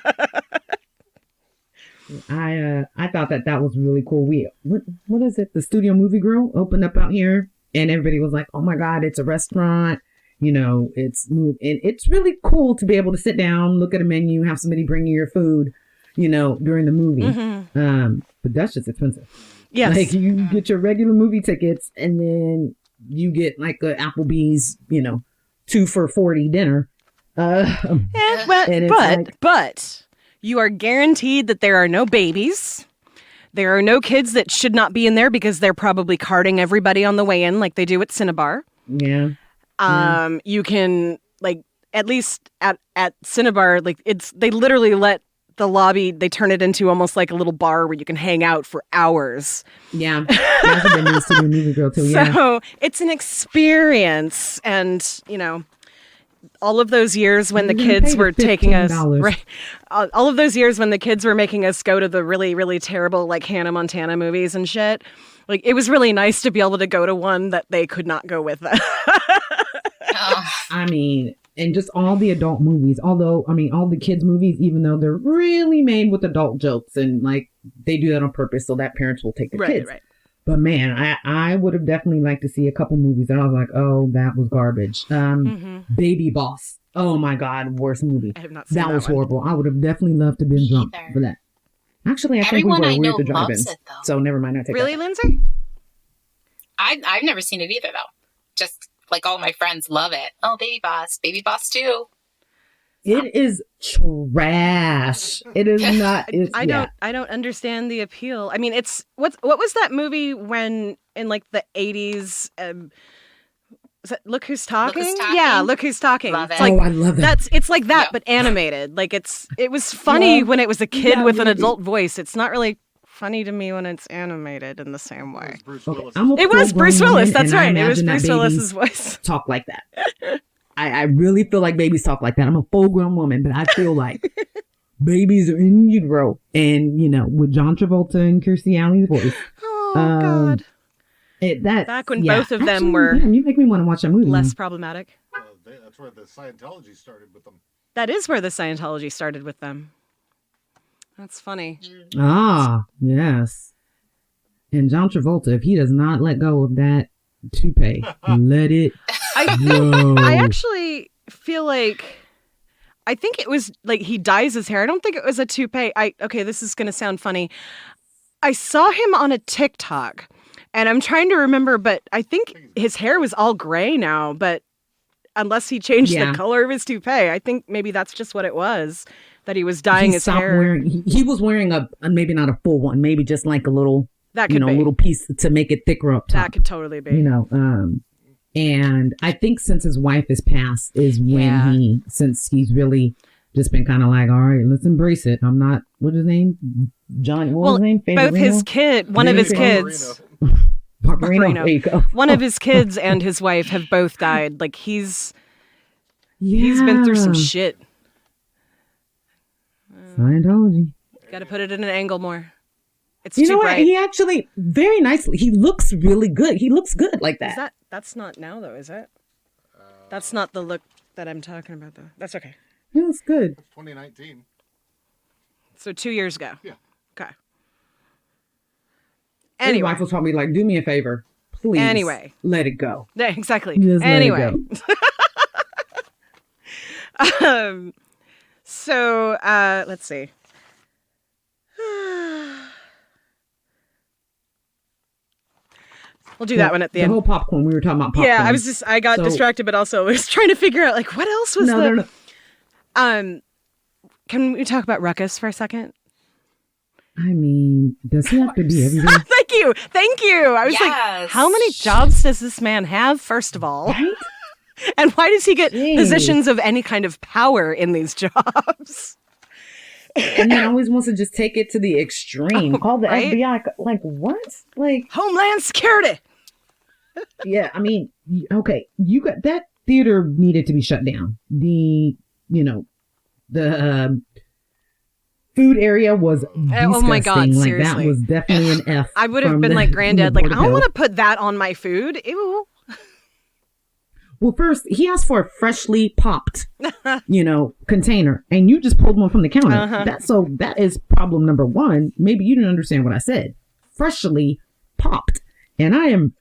Speaker 6: I thought that was really cool. What is it? The Studio Movie Grill opened up out here, and everybody was like, "Oh my God, it's a restaurant!" You know, it's really cool to be able to sit down, look at a menu, have somebody bring you your food, you know, during the movie. Mm-hmm. But that's just expensive.
Speaker 5: Yes,
Speaker 6: like you get your regular movie tickets, and then you get like a Applebee's, you know, 2 for $40 dinner.
Speaker 5: But you are guaranteed that there are no babies. There are no kids that should not be in there because they're probably carding everybody on the way in like they do at Cinnabar.
Speaker 6: Yeah.
Speaker 5: You can, like, at least at Cinnabar, like, they literally let the lobby, they turn it into almost like a little bar where you can hang out for hours.
Speaker 6: Yeah. That's what they used to do in Movie Girl too. Yeah.
Speaker 5: So it's an experience. And, you know, all of those years when the kids were taking us, right? All of those years when the kids were making us go to the really, really terrible, like, Hannah Montana movies and shit, like, it was really nice to be able to go to one that they could not go with us.
Speaker 6: I mean, And just all the adult movies, although, I mean, all the kids' movies, even though they're really made with adult jokes and like they do that on purpose so that parents will take their kids. Right. But man, I would have definitely liked to see a couple movies that I was like, oh, that was garbage. Baby Boss. Oh my God, worst movie.
Speaker 5: I have not seen that
Speaker 6: was
Speaker 5: one.
Speaker 6: horrible. I would have definitely loved to have been drunk for that. Actually, I think we were
Speaker 4: I know
Speaker 6: at the drive-in.
Speaker 4: loves it, though.
Speaker 6: So never mind. I take
Speaker 5: Really,
Speaker 6: that.
Speaker 5: Lindsay?
Speaker 4: I've never seen it either, though. Just like all my friends love it. Oh, Baby Boss 2.
Speaker 6: It is trash. It is not.
Speaker 5: I don't understand the appeal. I mean, it's what was that movie when in like the 80s? Was that Look Who's Talking? Yeah, Look Who's Talking.
Speaker 4: Love it.
Speaker 5: It's like,
Speaker 6: I love that.
Speaker 5: It's like that, but animated. Like it was funny when it was a kid with an adult voice. It's not really funny to me when it's animated in the same way. It was Bruce Willis. That's right. It was Bruce Willis's voice.
Speaker 6: Talk like that. I really feel like babies talk like that. I'm a full-grown woman, but I feel like babies are in utero, and with John Travolta and Kirstie Alley's voice.
Speaker 5: Oh God! Back when both of them were.
Speaker 6: You make me want to watch that movie.
Speaker 5: Less problematic.
Speaker 10: That's where the Scientology started with them.
Speaker 5: That is where the Scientology started with them. That's funny.
Speaker 6: Ah, yes. And John Travolta, if he does not let go of that toupee, let it go.
Speaker 5: I actually feel like, I think it was like he dyes his hair. I don't think it was a toupee. Okay, this is going to sound funny. I saw him on a TikTok, and I'm trying to remember, but I think his hair was all gray now, but unless he changed the color of his toupee, I think maybe that's just what it was, that he was dyeing his hair.
Speaker 6: He was wearing a maybe not a full one, maybe just like a little,
Speaker 5: that could be.
Speaker 6: A little piece to make it thicker up top.
Speaker 5: That could totally be.
Speaker 6: And I think since his wife has passed is when since he's really just been kind of like, all right, let's embrace it. I'm not, what's his name? John, what was his name?
Speaker 5: Both his kid, one of his kids.
Speaker 6: Barbarino. There you go.
Speaker 5: One of his kids and his wife have both died. Like he's been through some shit.
Speaker 6: Scientology.
Speaker 5: Got to put it in an angle more. It's
Speaker 6: too
Speaker 5: bright.
Speaker 6: What? He actually very nicely. He looks really good. He looks good like that.
Speaker 5: That's not now though, is it? That's not the look that I'm talking about though. That's okay.
Speaker 6: He looks good.
Speaker 10: It's 2019.
Speaker 5: So 2 years ago.
Speaker 10: Yeah.
Speaker 5: Okay.
Speaker 6: His wife was probably like, do me a favor. Please.
Speaker 5: Anyway.
Speaker 6: Let it go.
Speaker 5: Yeah, exactly.
Speaker 6: Just
Speaker 5: anyway.
Speaker 6: Let it go.
Speaker 5: So let's see. We'll do that one at the end.
Speaker 6: The whole popcorn. We were talking about popcorn.
Speaker 5: Yeah, I got distracted, but also I was trying to figure out like what else was
Speaker 6: No.
Speaker 5: Can we talk about Ruckus for a second?
Speaker 6: I mean, does he have to be everything?
Speaker 5: Thank you. I was like, how many jobs does this man have, first of all?
Speaker 6: Right?
Speaker 5: And why does he get positions of any kind of power in these jobs?
Speaker 6: And then always wants to just take it to the extreme. Call the FBI. Like, what? Like
Speaker 5: Homeland Security.
Speaker 6: Yeah, I mean, okay, you got that theater needed to be shut down. The food area was disgusting.
Speaker 5: Oh my God,
Speaker 6: like,
Speaker 5: seriously.
Speaker 6: that was definitely an F.
Speaker 5: I would have been like, Granddad, like, I don't want to put that on my food. Ew.
Speaker 6: Well, first, he asked for a freshly popped, container, and you just pulled one from the counter. That is problem number one. Maybe you didn't understand what I said. Freshly popped. And I am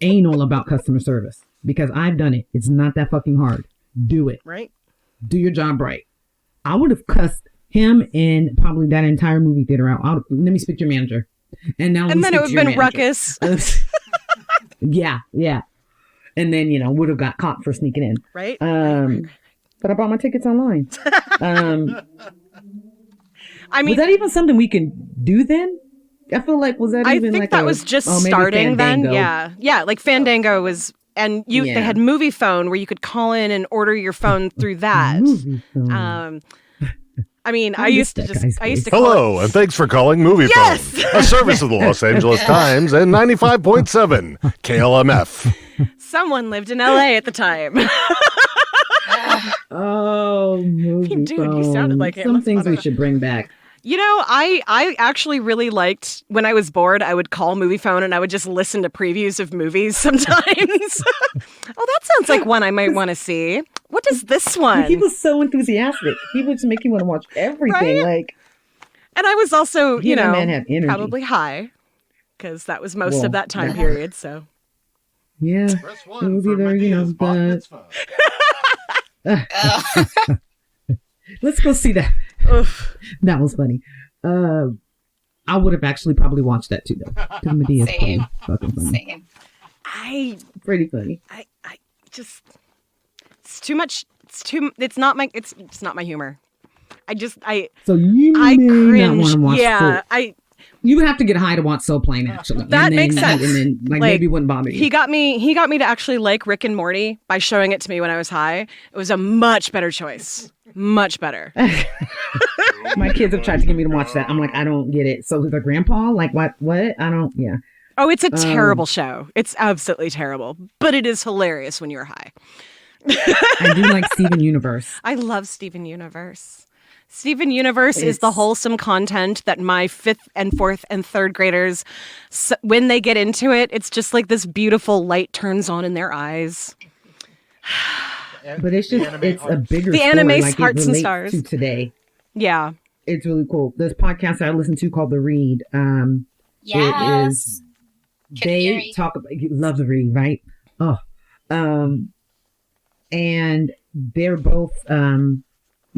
Speaker 6: anal about customer service because I've done it. It's not that fucking hard. Do it.
Speaker 5: Right.
Speaker 6: Do your job right. I would have cussed him and probably that entire movie theater out. Let me speak to your manager. And then it would have been
Speaker 5: Ruckus.
Speaker 6: Yeah. And then, would have got caught for sneaking in.
Speaker 5: Right.
Speaker 6: But I bought my tickets online.
Speaker 5: I mean,
Speaker 6: was that even something we can do then? I feel like, was that even
Speaker 5: I think that was just starting then. Yeah. Like Fandango was, and they had Movie Phone where you could call in and order your phone through that. I mean, I used to call
Speaker 10: Hello, and thanks for calling Movie Phone, a service of the Los Angeles Times and 95.7 KLMF.
Speaker 5: Someone lived in LA at the time.
Speaker 6: Oh, Movie Phone.
Speaker 5: You sounded like it.
Speaker 6: Some things we should bring back.
Speaker 5: I actually really liked, when I was bored, I would call Movie Phone and I would just listen to previews of movies sometimes. Oh, that sounds like one I might want to see. what is this one?
Speaker 6: He was so enthusiastic. He would just make you want to watch everything.
Speaker 5: Right?
Speaker 6: Like,
Speaker 5: and I was also,
Speaker 6: he and that man had energy.
Speaker 5: probably high because that was most of that time period. So,
Speaker 6: yeah,
Speaker 10: Press
Speaker 6: it
Speaker 10: one
Speaker 6: was
Speaker 10: for
Speaker 6: either
Speaker 10: Medea's bar
Speaker 6: but
Speaker 10: mitzvah.
Speaker 6: let's go see that. That was funny. I would have actually probably watched that too, though. Because Medea's pretty fucking funny.
Speaker 4: Same.
Speaker 6: Pretty funny.
Speaker 5: I just, it's too much. It's not my humor.
Speaker 6: So you
Speaker 5: I
Speaker 6: may
Speaker 5: cringe.
Speaker 6: not want to watch
Speaker 5: Yeah,
Speaker 6: you would have to get high to watch Souuulll Plane, actually.
Speaker 5: That makes sense.
Speaker 6: And then, maybe it wouldn't bother you.
Speaker 5: He got me to actually like Rick and Morty by showing it to me when I was high. It was a much better choice. Much better.
Speaker 6: My kids have tried to get me to watch that. I'm like, I don't get it. So the grandpa, like, what? I don't, yeah.
Speaker 5: Oh, it's a terrible show. It's absolutely terrible. But it is hilarious when you're high.
Speaker 6: I do like Steven Universe.
Speaker 5: I love Steven Universe. Steven Universe is the wholesome content that my 5th and 4th and 3rd graders, when they get into it, it's just like this beautiful light turns on in their eyes.
Speaker 6: But it's just, it's a bigger
Speaker 5: the
Speaker 6: story.
Speaker 5: anime
Speaker 6: like
Speaker 5: Hearts
Speaker 6: it
Speaker 5: and
Speaker 6: relates
Speaker 5: Stars.
Speaker 6: to today.
Speaker 5: Yeah.
Speaker 6: It's really cool. This podcast I listen to called The Read. It is, they talk about, you love The Read, right? Oh. And they're both,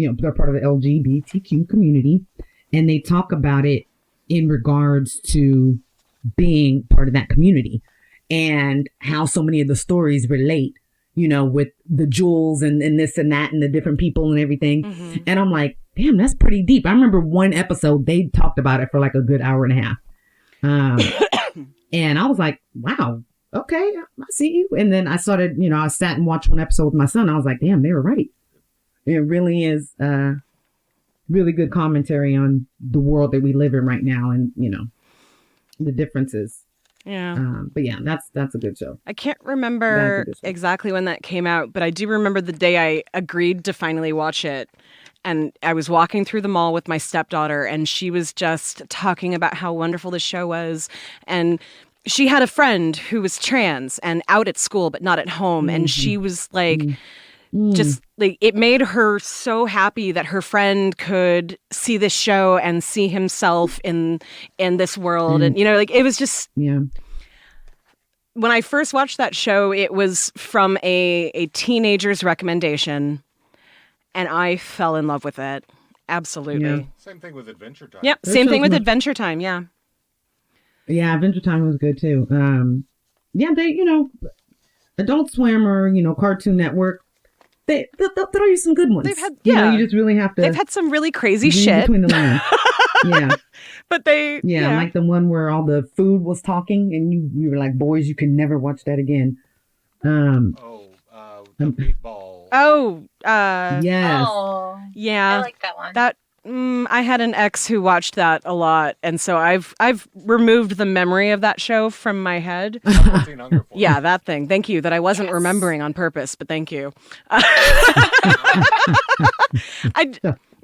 Speaker 6: they're part of the LGBTQ community, and they talk about it in regards to being part of that community and how so many of the stories relate, with the jewels and this and that and the different people and everything. Mm-hmm. And I'm like, damn, that's pretty deep. I remember one episode, they talked about it for like a good hour and a half. And I was like, wow, okay, I see you. And then I started, I sat and watched one episode with my son. I was like, damn, they were right. It really is really good commentary on the world that we live in right now and, the differences.
Speaker 5: Yeah.
Speaker 6: But yeah, that's a good show.
Speaker 5: I can't remember exactly when that came out, but I do remember the day I agreed to finally watch it. And I was walking through the mall with my stepdaughter, and she was just talking about how wonderful the show was. And she had a friend who was trans and out at school, but not at home. Mm-hmm. And she was like... just like it made her so happy that her friend could see this show and see himself in this world. And it was just when I first watched that show, it was from a teenager's recommendation, and I fell in love with it. Absolutely.
Speaker 10: Same thing with Adventure Time.
Speaker 5: Yep, same thing with Adventure Time. Yeah,
Speaker 6: Adventure Time was good too. They Adult Swim or Cartoon Network, They'll throw you some good ones.
Speaker 5: They've had,
Speaker 6: you just really have to.
Speaker 5: They've had some really crazy shit.
Speaker 6: Between the lines. Yeah.
Speaker 5: But they.
Speaker 6: Yeah, like the one where all the food was talking and you were like, boys, you can never watch that again.
Speaker 10: The meatball.
Speaker 5: Oh.
Speaker 6: Yes.
Speaker 4: Oh.
Speaker 5: Yeah.
Speaker 4: I like that one.
Speaker 5: I had an ex who watched that a lot, and so I've removed the memory of that show from my head. Yeah, that thing. Thank you. That I wasn't remembering on purpose, but thank you.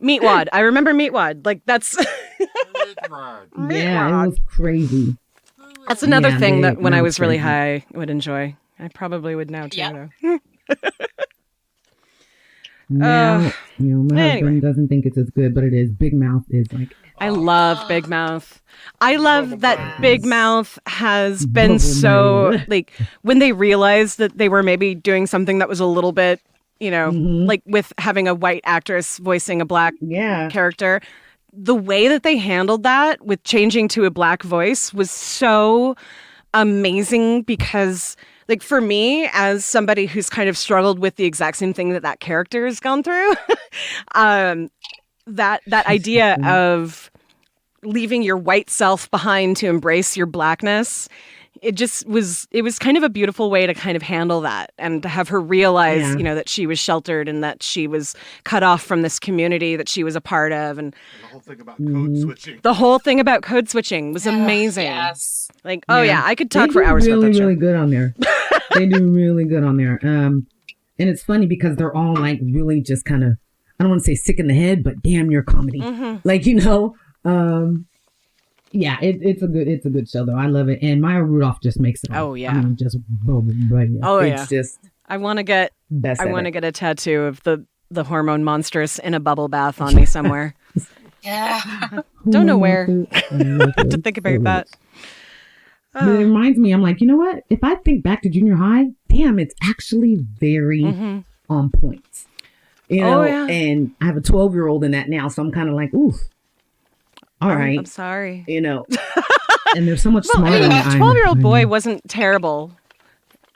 Speaker 5: Meatwad. I remember Meatwad. Like that's.
Speaker 6: Yeah, it was crazy.
Speaker 5: That's another thing that when I was really high, I would enjoy. I probably would now too.
Speaker 4: Yeah.
Speaker 5: Though.
Speaker 6: Now, my husband doesn't think it's as good, but it is. Big Mouth is like...
Speaker 5: I love Big Mouth. I love that Big Mouth has been so... Like, when they realized that they were maybe doing something that was a little bit, like with having a white actress voicing a black character, the way that they handled that with changing to a black voice was so amazing because... Like for me, as somebody who's kind of struggled with the exact same thing that character has gone through, that idea of leaving your white self behind to embrace your blackness, it was kind of a beautiful way to kind of handle that and to have her realize, that she was sheltered and that she was cut off from this community that she was a part of. And
Speaker 10: the whole thing about code switching.
Speaker 5: The whole thing about code switching was amazing.
Speaker 4: Yes.
Speaker 5: Like, I could talk for hours about that show.
Speaker 6: Really good on there. They do really good on there. And it's funny because they're all like really just kind of, I don't want to say sick in the head, but damn near comedy. Mm-hmm. Like, Yeah, it's a good show though. I love it, and Maya Rudolph just makes it.
Speaker 5: Oh yeah,
Speaker 6: I mean, just brilliant.
Speaker 5: Oh yeah,
Speaker 6: it's just.
Speaker 5: I want to get
Speaker 6: best.
Speaker 5: I want to get a tattoo of the hormone monstrous in a bubble bath on me somewhere.
Speaker 4: Yeah,
Speaker 5: don't know where. To think about that.
Speaker 6: But it reminds me, I'm like, you know what? If I think back to junior high, damn, it's actually very on point. You know, and I have a 12-year-old in that now, so I'm kind of like, oof. All right.
Speaker 5: I'm sorry.
Speaker 6: You know, and there's so much smarter.
Speaker 5: A 12-year-old boy wasn't terrible.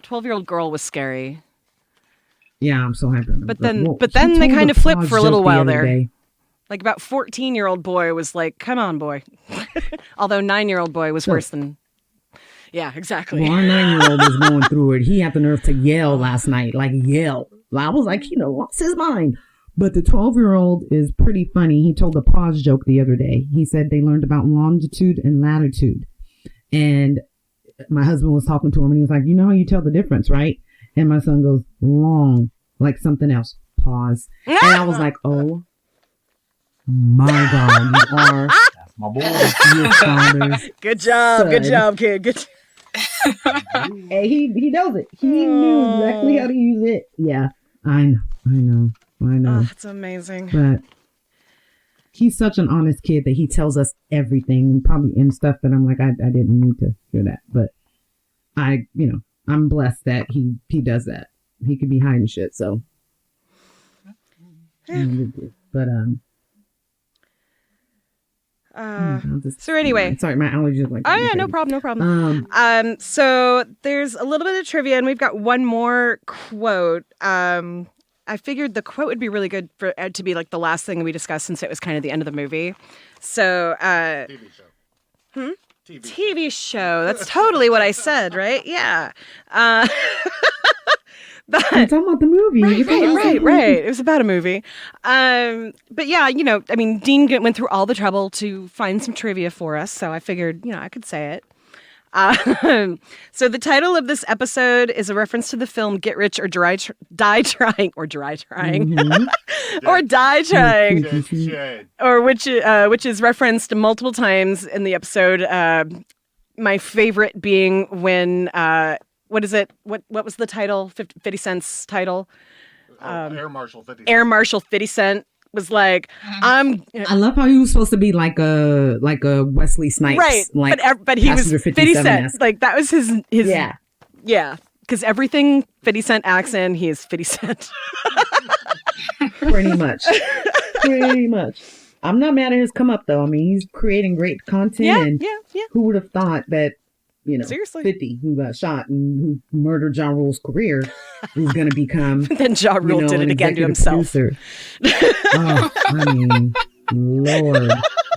Speaker 5: 12-year-old girl was scary.
Speaker 6: Yeah, I'm so happy.
Speaker 5: But then they kind of flipped for a little while there. Like about 14-year-old boy was like, come on, boy. Although 9-year-old boy was worse than. Yeah, exactly.
Speaker 6: Well, our 9-year-old is going through it. He had the nerve to yell last night, like yell. I was like, lost his mind. But the 12-year-old is pretty funny. He told a pause joke the other day. He said they learned about longitude and latitude. And my husband was talking to him and he was like, you know how you tell the difference, right? And my son goes, long, like something else. Pause. And I was like, oh my God, you are.
Speaker 1: That's my boy.
Speaker 6: Your father's
Speaker 5: Good job.
Speaker 6: son.
Speaker 5: Good job, kid. Good.
Speaker 6: Hey, he knows it. He knew exactly how to use it. Yeah, I know.
Speaker 5: Oh, that's amazing.
Speaker 6: But he's such an honest kid that he tells us everything, probably in stuff that I'm like, I didn't need to hear that. But I'm blessed that he does that. He could be hiding shit, so. But
Speaker 5: so anyway,
Speaker 6: sorry, my allergies like.
Speaker 5: Oh yeah, no problem. So there's a little bit of trivia, and we've got one more quote. I figured the quote would be really good for to be like the last thing we discussed, since it was kind of the end of the movie. So,
Speaker 10: TV show.
Speaker 5: TV show. That's totally what I said, right? Yeah. But
Speaker 6: I'm talking about the movie.
Speaker 5: Right. It was about a movie. But yeah, Dean went through all the trouble to find some trivia for us, so I figured, I could say it. So the title of this episode is a reference to the film Get Rich or Die Trying, or Die Trying, or Die Trying, or which is referenced multiple times in the episode. My favorite being when what is it? What was the title? 50 Cent's title?
Speaker 10: Air Marshal 50 Cent.
Speaker 5: Air Marshal 50 Cent was like, I
Speaker 6: love how he was supposed to be like a Wesley Snipes,
Speaker 5: right?
Speaker 6: Like
Speaker 5: but he was 50 Cent. Like that was his yeah. Because everything 50 Cent acts in, he is 50 Cent.
Speaker 6: Pretty much. I'm not mad at his come up though. I mean, he's creating great content.
Speaker 5: Yeah.
Speaker 6: Who would have thought that?
Speaker 5: Seriously.
Speaker 6: 50, who got shot and who murdered Ja Rule's career, is going to become.
Speaker 5: Then Ja Rule did it again to himself.
Speaker 6: Oh, I mean, Lord,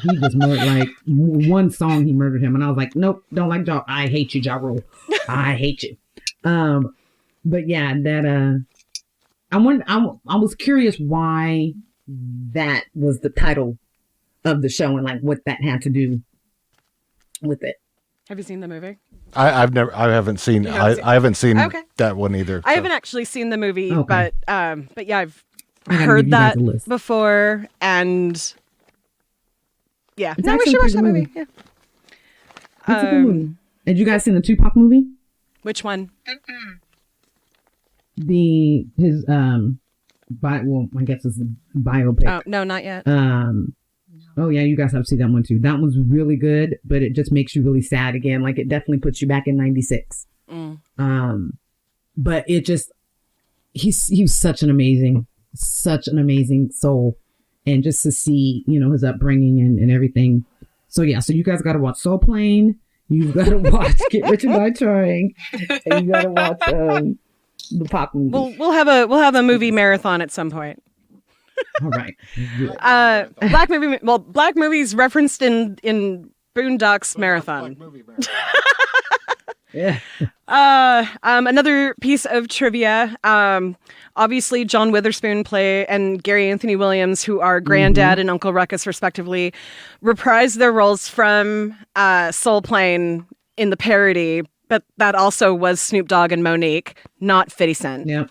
Speaker 6: he just murdered like one song. He murdered him, and I was like, nope, don't like Ja. I hate you, Ja Rule. I hate you. But yeah, that I was curious why that was the title of the show and like what that had to do with it.
Speaker 5: Have you seen the movie?
Speaker 10: I haven't seen
Speaker 5: Okay.
Speaker 10: that one either.
Speaker 5: I haven't actually seen the movie,
Speaker 6: Okay.
Speaker 5: but yeah, I've heard that before, and yeah,
Speaker 6: It's
Speaker 5: we
Speaker 6: actually
Speaker 5: should
Speaker 6: a
Speaker 5: watch
Speaker 6: pretty
Speaker 5: that
Speaker 6: good
Speaker 5: movie. Yeah.
Speaker 6: It's a good movie. Had you guys seen the Tupac movie?
Speaker 5: Which one?
Speaker 6: His I guess it's a biopic.
Speaker 5: Oh no, not yet.
Speaker 6: Oh yeah, you guys have to see that one too. That was really good, but it just makes you really sad again. Like it definitely puts you back in '96. But it just he was such an amazing soul, and just to see his upbringing and everything. So yeah, so you guys got to watch Souuulll Plane. You've got to watch Get Rich or Die Trying, and you got to watch the Pop movie.
Speaker 5: We'll have a movie marathon at some point.
Speaker 6: All right.
Speaker 5: Black movies referenced in Boondocks Marathon.
Speaker 6: Yeah.
Speaker 5: Another piece of trivia. Obviously, John Witherspoon and Gary Anthony Williams, who are Granddad and Uncle Ruckus, respectively, reprised their roles from Souuulll Plane in the parody, but that also was Snoop Dogg and Monique, not 50 Cent.
Speaker 6: Yeah.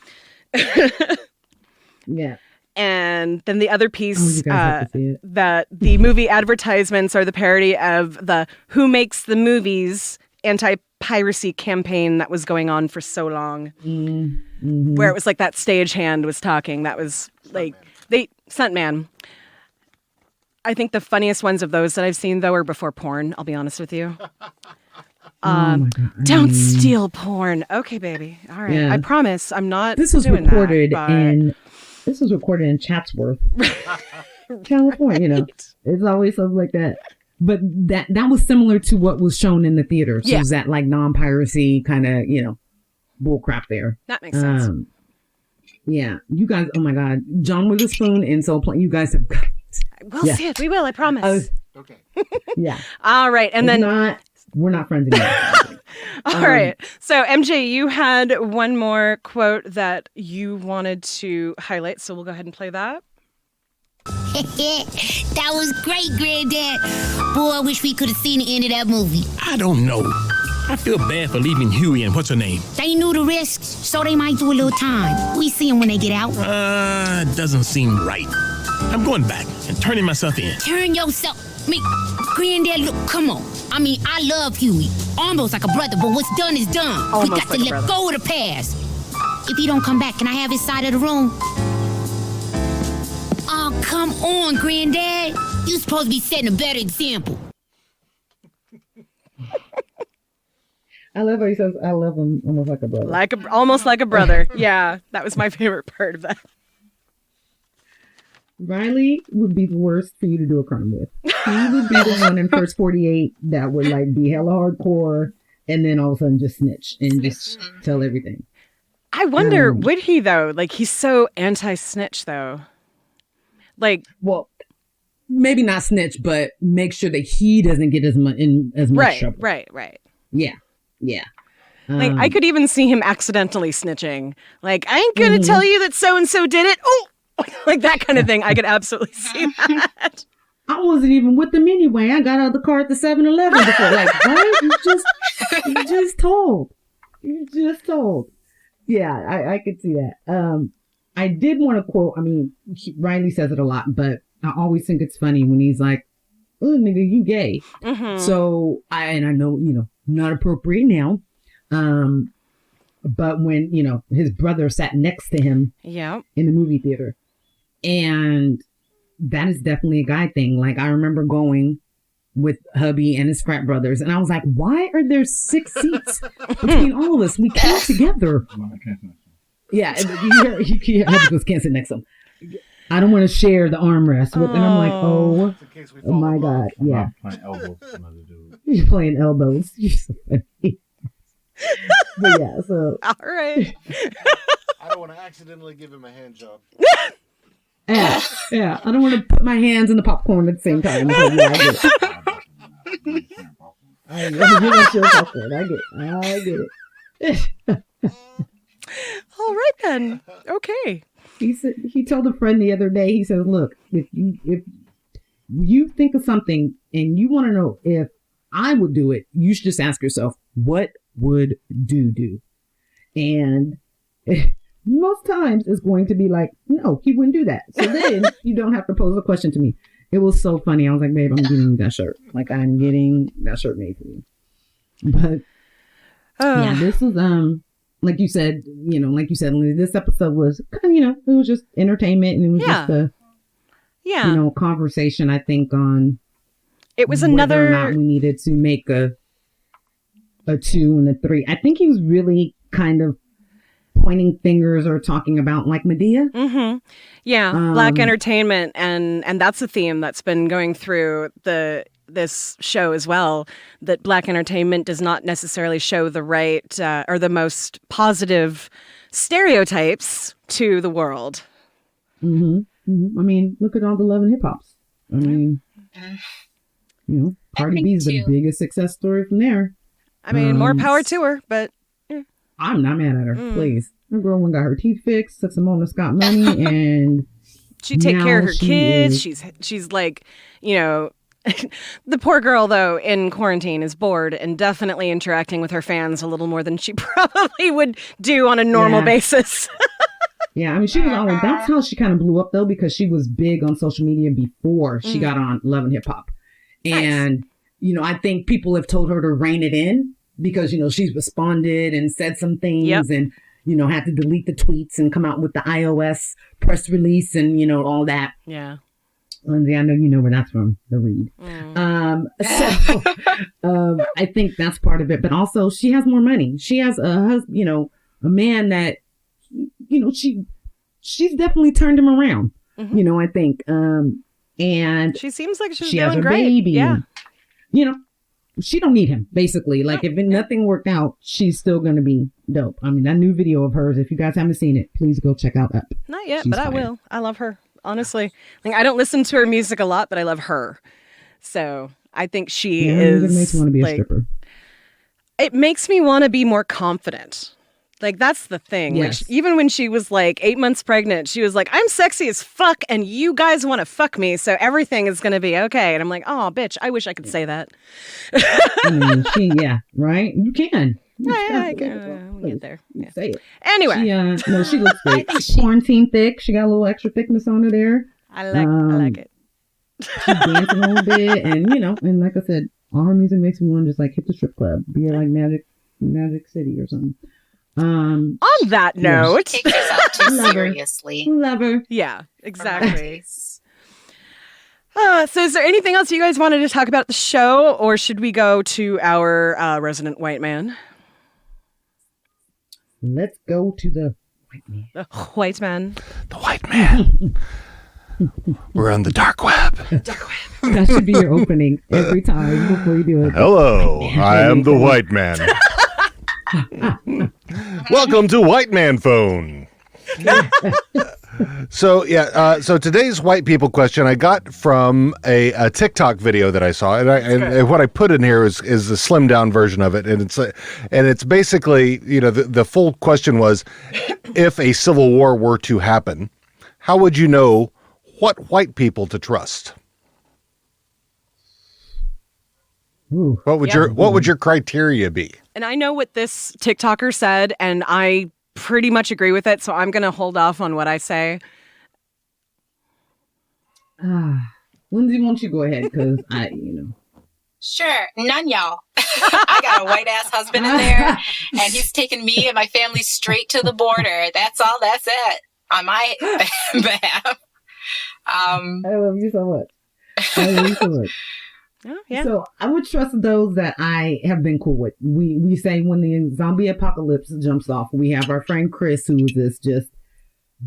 Speaker 6: Yeah.
Speaker 5: And then the other piece,
Speaker 6: you guys have to see it.
Speaker 5: that the movie advertisements are the parody of the Who Makes the Movies anti-piracy campaign that was going on for so long.
Speaker 6: Mm-hmm.
Speaker 5: Where it was like that stagehand was talking. That was like, Stuntman. I think the funniest ones of those that I've seen, though, are before porn. I'll be honest with you. Don't steal porn. Okay, baby. All right.
Speaker 6: Yeah.
Speaker 5: I promise I'm not
Speaker 6: This was
Speaker 5: doing
Speaker 6: recorded
Speaker 5: that,
Speaker 6: This was recorded in Chatsworth, California. You know, it's always something like that. But that was similar to what was shown in the theater. So it was that like non-piracy kind of, bull crap there.
Speaker 5: That makes sense.
Speaker 6: Yeah. You guys, oh my God. John Witherspoon and Souuulll Plane. You guys have got
Speaker 5: We'll see it. We will, I promise.
Speaker 1: Okay.
Speaker 6: Yeah.
Speaker 5: All right. And then
Speaker 6: we're not friends anymore.
Speaker 5: All right. So, MJ, you had one more quote that you wanted to highlight. So we'll go ahead and play that.
Speaker 2: That was great, Granddad. Boy, I wish we could have seen the end of that movie.
Speaker 8: I don't know. I feel bad for leaving Huey and what's her name?
Speaker 2: They knew the risks, so they might do a little time. We see them when they get out.
Speaker 8: Doesn't seem right. I'm going back and turning myself in.
Speaker 2: Turn yourself. Granddad, look, come on. I mean, I love Huey. Almost like a brother, but what's done is done.
Speaker 5: Almost
Speaker 2: we got
Speaker 5: like
Speaker 2: to
Speaker 5: a
Speaker 2: let
Speaker 5: brother.
Speaker 2: go of the past. If he don't come back, can I have his side of the room? Oh, come on, Granddad. You supposed to be setting a better example.
Speaker 6: I love how he says, I love him almost like a brother.
Speaker 5: Almost like a brother. Yeah, that was my favorite part of that.
Speaker 6: Riley would be the worst for you to do a crime with. He would be the one in First 48 that would like be hella hardcore and then all of a sudden just snitch and just tell everything.
Speaker 5: I wonder, would he though? Like, he's so anti-snitch though. Like,
Speaker 6: well, maybe not snitch, but make sure that he doesn't get as much trouble.
Speaker 5: Right.
Speaker 6: Yeah.
Speaker 5: Like, I could even see him accidentally snitching. Like, I ain't gonna tell you that so-and-so did it. Oh, like that kind of thing. I could absolutely see that.
Speaker 6: I wasn't even with them anyway. I got out of the car at the 7-Eleven before. Like, what? You just told. You just told. Yeah, I could see that. I did want to quote, Riley says it a lot, but I always think it's funny when he's like, oh, nigga, you gay.
Speaker 5: Mm-hmm.
Speaker 6: So, I know, not appropriate now. But when, his brother sat next to him in the movie theater. And that is definitely a guy thing. Like, I remember going with hubby and his frat brothers, and I was like, why are there 6 seats between all of us? We came together. Yeah, hubby goes, can't sit next to him. I don't want to share the armrest with, and I'm like, oh my God, yeah.
Speaker 1: Playing elbows with another dude.
Speaker 6: You're playing elbows. You're so funny. But yeah, so.
Speaker 5: All right.
Speaker 10: I don't want to accidentally give him a hand job.
Speaker 6: Yeah. I don't want to put my hands in the popcorn at the same time. So, yeah, I get it. I get it.
Speaker 5: All right then. Okay.
Speaker 6: He told a friend the other day, he said, look, if you think of something and you want to know if I would do it, you should just ask yourself, what would do? And most times it's going to be like, no, he wouldn't do that. So then you don't have to pose a question to me. It was so funny. I was like, babe, I'm getting you that shirt. Like, I'm getting that shirt made for you. But yeah, this was like you said, this episode was kind of, it was just entertainment, and it was just a conversation, I think, on
Speaker 5: it was
Speaker 6: whether
Speaker 5: another
Speaker 6: or not we needed to make a 2 and a 3. I think he was really kind of pointing fingers or talking about like Medea.
Speaker 5: Mm-hmm. Yeah, black entertainment, and that's a theme that's been going through this show as well, that black entertainment does not necessarily show the right or the most positive stereotypes to the world.
Speaker 6: Mm-hmm. Mm-hmm. I mean, look at all the Love and Hip Hops. I mean, Cardi B is the biggest success story from there.
Speaker 5: I mean, more power to her, but
Speaker 6: I'm not mad at her. Please, the girl went got her teeth fixed, took some Mona Scott money, and
Speaker 5: she take care of her kids. She's like, the poor girl, though, in quarantine is bored and definitely interacting with her fans a little more than she probably would do on a normal basis.
Speaker 6: Yeah, I mean, she was always, that's how she kind of blew up, though, because she was big on social media before she got on Love and Hip Hop. And, you know, I think people have told her to rein it in because, you know, she's responded and said some things and, you know, had to delete the tweets and come out with the iOS press release and, you know, all that.
Speaker 5: Yeah.
Speaker 6: Lindsay, I know you know where that's from, the read. I think that's part of it. But also, she has more money. She has a man that, you know, she's definitely turned him around. You know, I think. And
Speaker 5: she seems like she's
Speaker 6: she
Speaker 5: doing
Speaker 6: has her
Speaker 5: great.
Speaker 6: baby.
Speaker 5: Yeah.
Speaker 6: And, you know, she don't need him, basically. Like, if nothing worked out, she's still going to be dope. I mean, that new video of hers, if you guys haven't seen it, please go check out Up.
Speaker 5: Not yet,
Speaker 6: She's
Speaker 5: but I
Speaker 6: fire.
Speaker 5: will. I love her. Honestly, like, I don't listen to her music a lot, but I love her. So I think she is.
Speaker 6: It makes me want to be a
Speaker 5: like,
Speaker 6: stripper.
Speaker 5: It makes me want to be more confident. Like, that's the thing.
Speaker 6: Yes.
Speaker 5: Like, even when she was like 8 months pregnant, she was like, I'm sexy as fuck and you guys want to fuck me. So everything is going to be okay. And I'm like, oh, bitch, I wish I could say that.
Speaker 6: I mean, right? You can.
Speaker 5: I can. We'll get there. Yeah.
Speaker 6: Say it.
Speaker 5: Anyway.
Speaker 6: She looks great. Quarantine thick. She got a little extra thickness on her there.
Speaker 5: I like it.
Speaker 6: She's dancing a little bit. And, you know, and like I said, all her music makes me want to just like hit the strip club. Be it like Magic City or something.
Speaker 5: On that note.
Speaker 4: Take yourself too seriously.
Speaker 6: Love her.
Speaker 5: Yeah, exactly. So is there anything else you guys wanted to talk about the show, or should we go to our resident white man?
Speaker 6: Let's go to the white man.
Speaker 5: The white man.
Speaker 10: The white man. We're on the dark web.
Speaker 6: That should be your opening every time before you do it.
Speaker 10: Hello, I am the white man. Welcome to White Man Phone. So today's white people question I got from a TikTok video that I saw, and what I put in here is a slimmed down version of it, and it's basically, you know, the full question was, if a civil war were to happen, how would you know what white people to trust?
Speaker 6: Ooh.
Speaker 10: What would your criteria be?
Speaker 5: And I know what this TikToker said, and I pretty much agree with it, so I'm going to hold off on what I say.
Speaker 6: Lindsay, won't you go ahead? Because
Speaker 4: Sure, none, y'all. I got a white ass husband in there, and he's taking me and my family straight to the border. That's all. That's it on my behalf.
Speaker 6: I love you so much.
Speaker 5: Oh, yeah.
Speaker 6: So I would trust those that I have been cool with. We say when the zombie apocalypse jumps off, we have our friend Chris, who is this just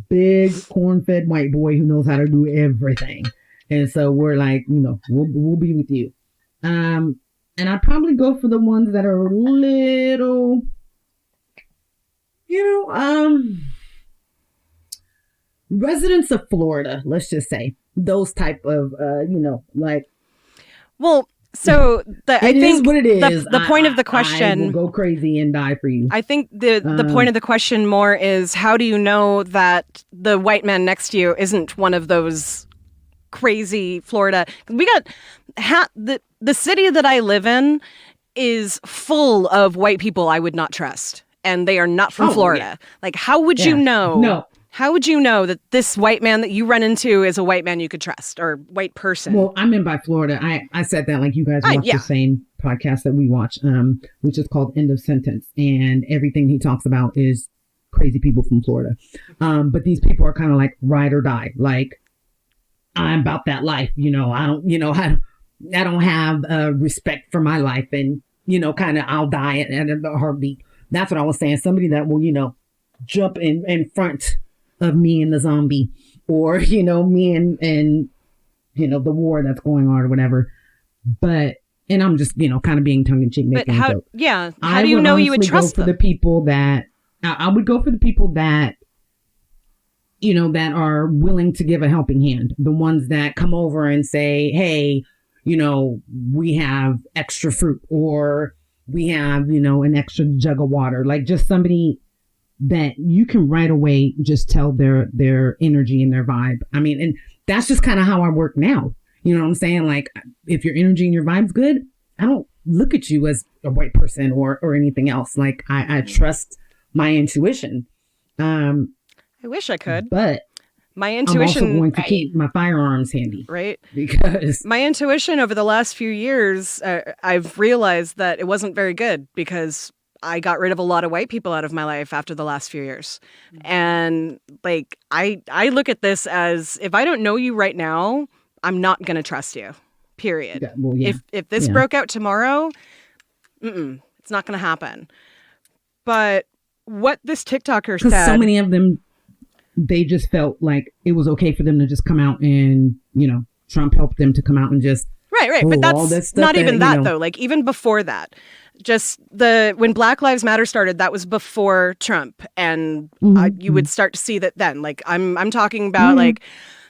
Speaker 6: big corn-fed white boy who knows how to do everything. And so we're like, you know, we'll be with you. And I'd probably go for the ones that are a little, you know, residents of Florida, let's just say. Those type of, you know, like.
Speaker 5: Well, so I think
Speaker 6: what it is.
Speaker 5: The point of the question.
Speaker 6: I will go crazy and die for you.
Speaker 5: I think the point of the question more is, how do you know that the white man next to you isn't one of those crazy Florida? We got the city that I live in is full of white people I would not trust, and they are not from Florida. Yeah. Like, how would you know?
Speaker 6: No.
Speaker 5: How would you know that this white man that you run into is a white man you could trust, or white person?
Speaker 6: Well, I'm in by Florida. I said that like you guys watch the same podcast that we watch, which is called End of Sentence. And everything he talks about is crazy people from Florida. But these people are kind of like ride or die. Like, I'm about that life. You know, I don't have respect for my life, and, you know, kind of I'll die at a heartbeat. That's what I was saying. Somebody that will, you know, jump in front of me and the zombie, or, you know, me and you know, the war that's going on or whatever. But, and I'm just, you know, kind of being tongue in cheek, making a joke.
Speaker 5: Yeah. How do you know you would trust them?
Speaker 6: I would go for the people that, you know, that are willing to give a helping hand. The ones that come over and say, hey, you know, we have extra fruit, or we have, you know, an extra jug of water. Like, just somebody that you can right away just tell their energy and their vibe. I mean, and that's just kind of how I work now. You know what I'm saying? Like, if your energy and your vibe's good, I don't look at you as a white person or anything else. Like, I trust my intuition.
Speaker 5: I I wish I could.
Speaker 6: But
Speaker 5: my
Speaker 6: I'm also
Speaker 5: intuition,
Speaker 6: going to keep my firearms handy.
Speaker 5: right?
Speaker 6: Because
Speaker 5: My intuition over the last few years, I've realized that it wasn't very good because I got rid of a lot of white people out of my life after the last few years. And like, I look at this as if I don't know you right now, I'm not going to trust you, period.
Speaker 6: Yeah, well, yeah.
Speaker 5: If this broke out tomorrow, it's not going to happen. But what this TikToker said.
Speaker 6: because so many of them, they just felt like it was okay for them to just come out and, Trump helped them to come out and just
Speaker 5: Right. But
Speaker 6: all this
Speaker 5: that's
Speaker 6: stuff
Speaker 5: not even that,
Speaker 6: that.
Speaker 5: though. Like, even before that, just when Black Lives Matter started, that was before Trump. And you would start to see that then. Like, I'm talking about, like,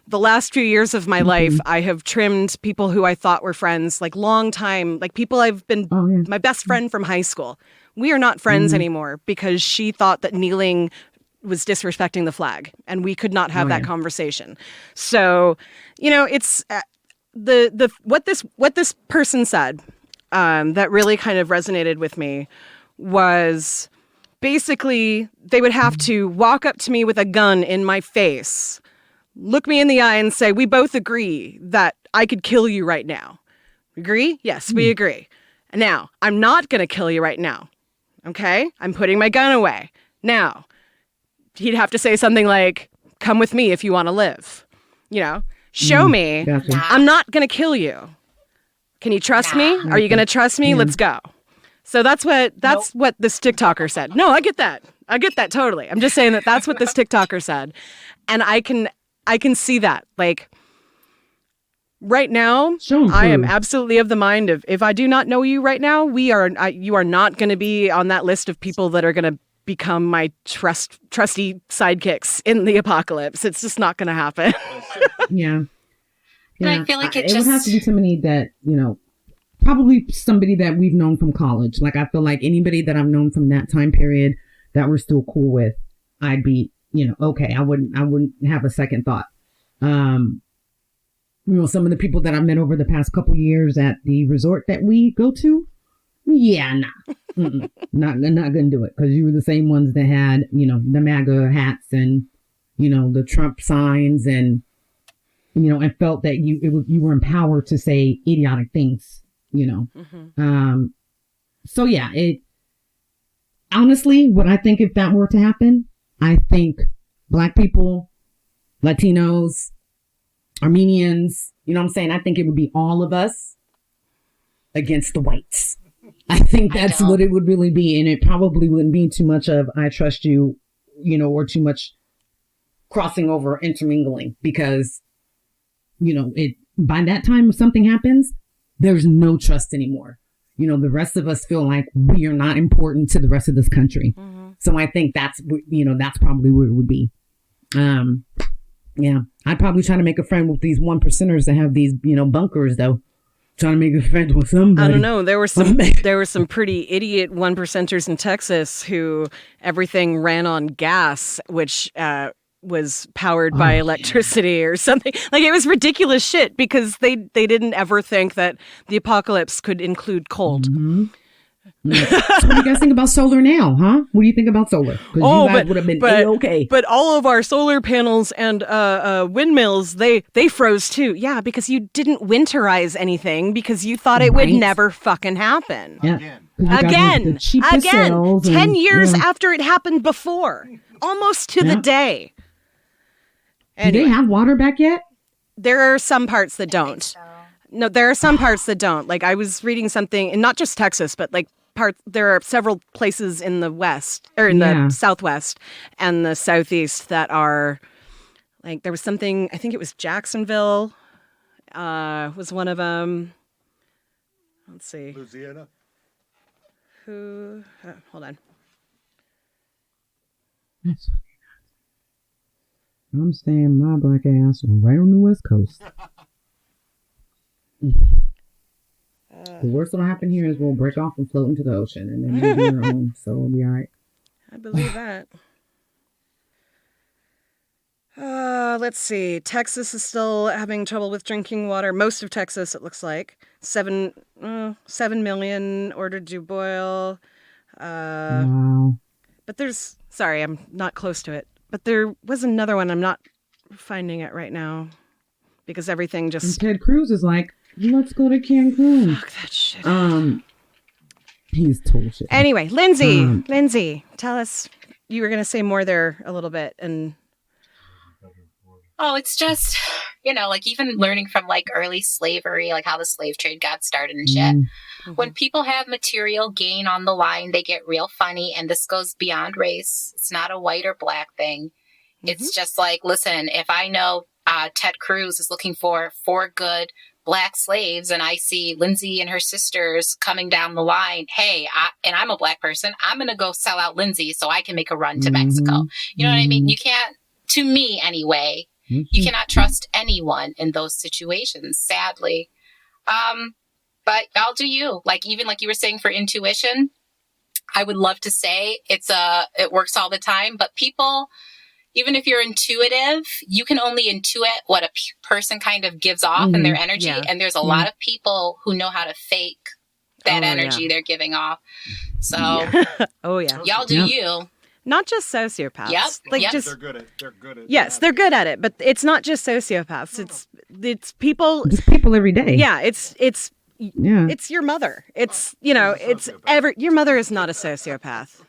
Speaker 5: the last few years of my life, I have trimmed people who I thought were friends, like, long time, like, people I've been, my best friend from high school. We are not friends anymore because she thought that kneeling was disrespecting the flag, and we could not have that conversation. So, it's what this person said that really kind of resonated with me was basically they would have to walk up to me with a gun in my face, look me in the eye, and say, "We both agree that I could kill you right now. Agree? Yes, we agree. Now, I'm not going to kill you right now. Okay? I'm putting my gun away. Now," he'd have to say something like, "Come with me if you want to live. Show me.
Speaker 6: Gotcha.
Speaker 5: I'm not going to kill you. Can you trust me? Are you going to trust me? Let's go." So that's what this TikToker said. No, I get that. I get that totally. I'm just saying that's what this TikToker said. And I can see that. Like, right now, I am absolutely of the mind of, if I do not know you right now, you are not going to be on that list of people that are going to become my trusty sidekicks in the apocalypse. It's just not going to happen.
Speaker 6: Yeah.
Speaker 4: But I feel like
Speaker 6: it would have to be somebody that, probably somebody that we've known from college. Like, I feel like anybody that I've known from that time period that we're still cool with, I'd be, okay. I wouldn't have a second thought. Some of the people that I've met over the past couple years at the resort that we go to, yeah, nah. Not gonna do it, because you were the same ones that had, the MAGA hats and, the Trump signs and, and felt that you were empowered to say idiotic things, So yeah, honestly, what I think if that were to happen, I think Black people, Latinos, Armenians, you know what I'm saying? I think it would be all of us against the whites. I think that's what it would really be. And it probably wouldn't be too much of, "I trust you," or too much crossing over, intermingling, because, by that time, if something happens, there's no trust anymore. The rest of us feel like we are not important to the rest of this country. So I think that's probably where it would be. Yeah, I'd probably try to make a friend with these 1%ers that have these, bunkers, though. Trying to make a friend with somebody.
Speaker 5: I don't know. There were some pretty idiot 1%ers in Texas who everything ran on gas, which was powered by electricity or something. Like, it was ridiculous shit because they didn't ever think that the apocalypse could include cold.
Speaker 6: So what do you guys think about solar now, huh? What do you think about solar? Because you guys would have been okay.
Speaker 5: But all of our solar panels and windmills, they froze too. Yeah, because you didn't winterize anything because you thought it would never fucking happen.
Speaker 6: Yeah.
Speaker 5: Again. 10 years after it happened before. Almost to the day. Anyway,
Speaker 6: do they have water back yet?
Speaker 5: There are some parts that don't. No, there are some parts that don't. Like, I was reading something, and not just Texas, but like there are several places in the West, or in the Southwest and the Southeast that are, like, there was something, I think it was Jacksonville was one of them. Let's see.
Speaker 10: Louisiana?
Speaker 5: Hold on.
Speaker 6: I'm staying my black ass right on the West Coast. The worst that'll happen here is we'll break off and float into the ocean, and then we'll be on our own, so we'll be all right.
Speaker 5: I believe that. Let's see. Texas is still having trouble with drinking water. Most of Texas, it looks like. 7 million ordered to boil.
Speaker 6: Wow.
Speaker 5: But sorry, I'm not close to it. But there was another one. I'm not finding it right now because everything just.
Speaker 6: And Ted Cruz is like, let's go to Cancun.
Speaker 5: Fuck that shit.
Speaker 6: He's total shit.
Speaker 5: Anyway, Lindsay, tell us. You were going to say more there a little bit, and.
Speaker 4: Oh, it's just, like even learning from like early slavery, like how the slave trade got started and shit. When people have material gain on the line, they get real funny. And this goes beyond race. It's not a white or black thing. It's just like, listen, if I know Ted Cruz is looking for 4 good black slaves and I see Lindsay and her sisters coming down the line, hey, and I'm a black person, I'm going to go sell out Lindsay so I can make a run to Mexico. You know what I mean? You can't, to me anyway, you cannot trust anyone in those situations, sadly. But I'll do you. Like, even like you were saying for intuition, I would love to say it works all the time, but people, even if you're intuitive, you can only intuit what a person kind of gives off in their energy. Yeah. And there's a lot of people who know how to fake that energy they're giving off. So, y'all do you.
Speaker 5: Not just sociopaths.
Speaker 4: Just
Speaker 10: They're good at.
Speaker 5: Yes, they're good at it, but it's not just sociopaths. It's people.
Speaker 6: It's people every day.
Speaker 5: Yeah, it's your mother. It's your mother is not a sociopath.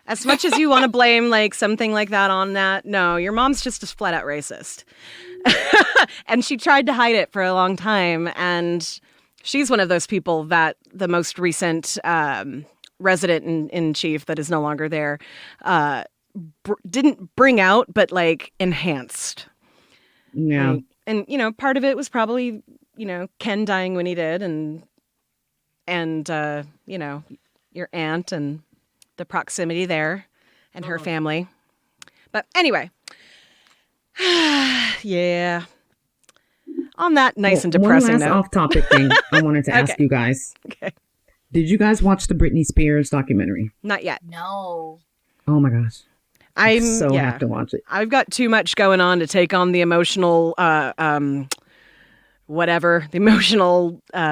Speaker 5: As much as you want to blame like something like that on that, no, your mom's just a flat out racist. And she tried to hide it for a long time, and she's one of those people that the most recent resident in chief that is no longer there didn't bring out, but like enhanced.
Speaker 6: Yeah.
Speaker 5: And part of it was probably Ken dying when he did, and your aunt and the proximity there and her family. But anyway, yeah. On that nice and depressing
Speaker 6: one last
Speaker 5: note.
Speaker 6: off-topic thing I wanted to ask you guys.
Speaker 5: Okay.
Speaker 6: Did you guys watch the Britney Spears documentary?
Speaker 5: Not yet.
Speaker 4: No.
Speaker 6: Oh my gosh. I
Speaker 5: have
Speaker 6: to watch it.
Speaker 5: I've got too much going on to take on the emotional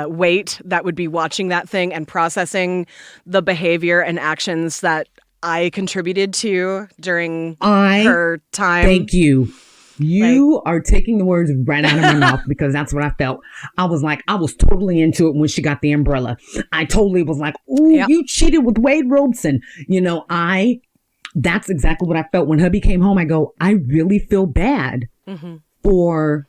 Speaker 5: weight that would be watching that thing and processing the behavior and actions that I contributed to during her time.
Speaker 6: Thank you. You are taking the words right out of my mouth because that's what I felt. I was totally into it when she got the umbrella. I totally was like, ooh, you cheated with Wade Robson. That's exactly what I felt when hubby came home. I go, I really feel bad for,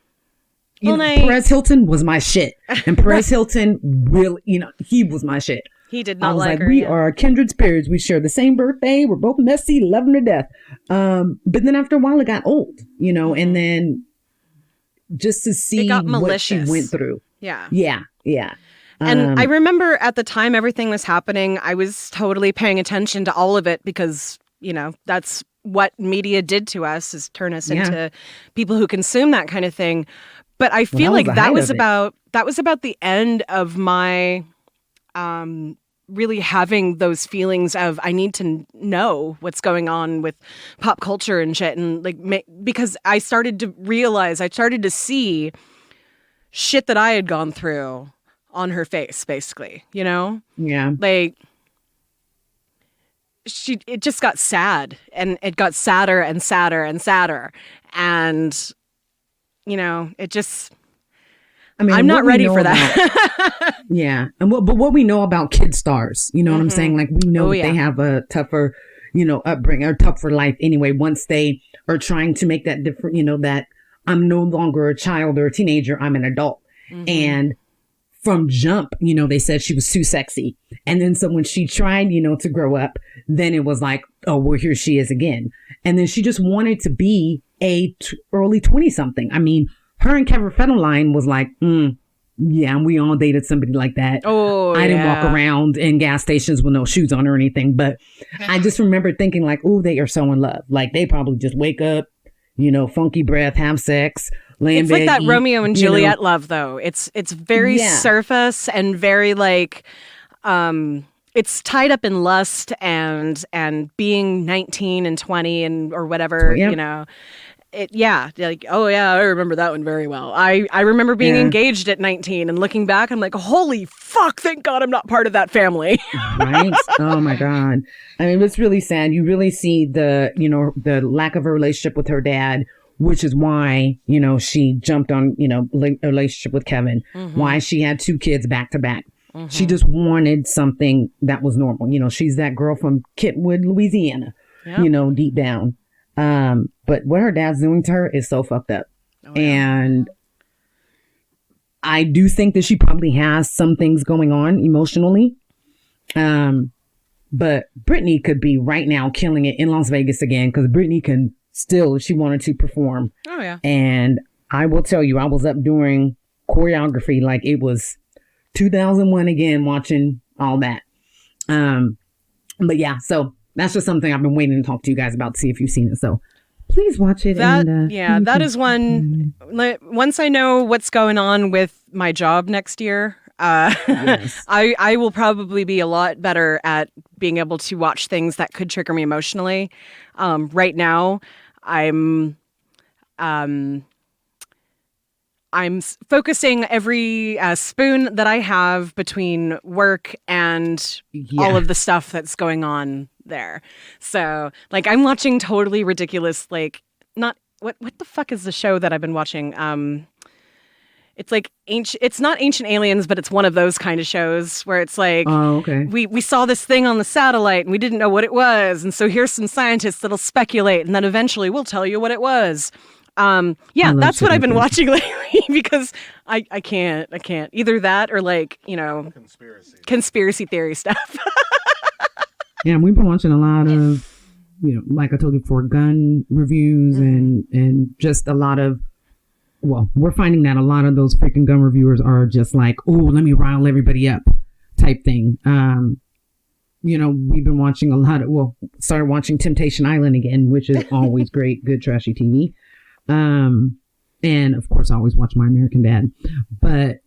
Speaker 6: Perez Hilton was my shit. And Perez Hilton really, he was my shit.
Speaker 5: He did not
Speaker 6: I was
Speaker 5: like her.
Speaker 6: We are kindred spirits. We share the same birthday. We're both messy, love him to death. But then after a while, it got old, and then just to see what she went through.
Speaker 5: Yeah.
Speaker 6: Yeah. Yeah.
Speaker 5: And I remember at the time everything was happening, I was totally paying attention to all of it because, that's what media did to us, is turn us into people who consume that kind of thing. But I feel like that was about the end of my really having those feelings of I need to know what's going on with pop culture and shit, and because I started to see shit that I had gone through on her face, basically,
Speaker 6: Yeah.
Speaker 5: It just got sad, and it got sadder and sadder and sadder, and it just. I'm not ready for that.
Speaker 6: Yeah. And what we know about kid stars, what I'm saying? Like, we know they have a tougher, upbringing, or tougher life anyway, once they are trying to make that different, that I'm no longer a child or a teenager, I'm an adult. And from jump, they said she was too sexy. And then so when she tried, to grow up, then it was like, oh, well, here she is again. And then she just wanted to be a early 20-something. I mean, her and Kevin Federline was like, yeah, and we all dated somebody like that.
Speaker 5: Oh,
Speaker 6: I didn't walk around in gas stations with no shoes on or anything. But I just remember thinking like, oh, they are so in love. Like, they probably just wake up, funky breath, have sex, lay in bed.
Speaker 5: It's like that Romeo and Juliet love, though. It's very surface and very like, it's tied up in lust and being 19 and 20 and or whatever, like, oh yeah, I remember that one very well. I remember being engaged at 19 and looking back, I'm like, holy fuck, thank God I'm not part of that family.
Speaker 6: Right? Oh my God. I mean, it's really sad. You really see the lack of a relationship with her dad, which is why, she jumped on, a relationship with Kevin, why she had 2 kids back to back. She just wanted something that was normal. She's that girl from Kentwood, Louisiana, deep down. But what her dad's doing to her is so fucked up. Oh, yeah. And I do think that she probably has some things going on emotionally. But Brittany could be right now killing it in Las Vegas again, because Brittany can still, if she wanted to, perform.
Speaker 5: Oh, yeah.
Speaker 6: And I will tell you, I was up doing choreography like it was 2001 again, watching all that. But yeah, so that's just something I've been waiting to talk to you guys about to see if you've seen it. So please watch it.
Speaker 5: That is one. Once I know what's going on with my job next year, yes. I will probably be a lot better at being able to watch things that could trigger me emotionally. Right now, I'm focusing every spoon that I have between work and all of the stuff that's going on there. So, like, I'm watching totally ridiculous, like, not what the fuck is the show that I've been watching? It's like it's not Ancient Aliens, but it's one of those kind of shows where it's like, we saw this thing on the satellite and we didn't know what it was, and so here's some scientists that'll speculate, and then eventually we'll tell you what it was. That's what I've been watching lately because I can't either that or like, conspiracy theory stuff.
Speaker 6: Yeah, we've been watching a lot of, like I told you before, gun reviews and just a lot of, we're finding that a lot of those freaking gun reviewers are just like, oh, let me rile everybody up type thing. We've been watching a lot of, started watching Temptation Island again, which is always great, good trashy TV. And of course I always watch My American Dad, but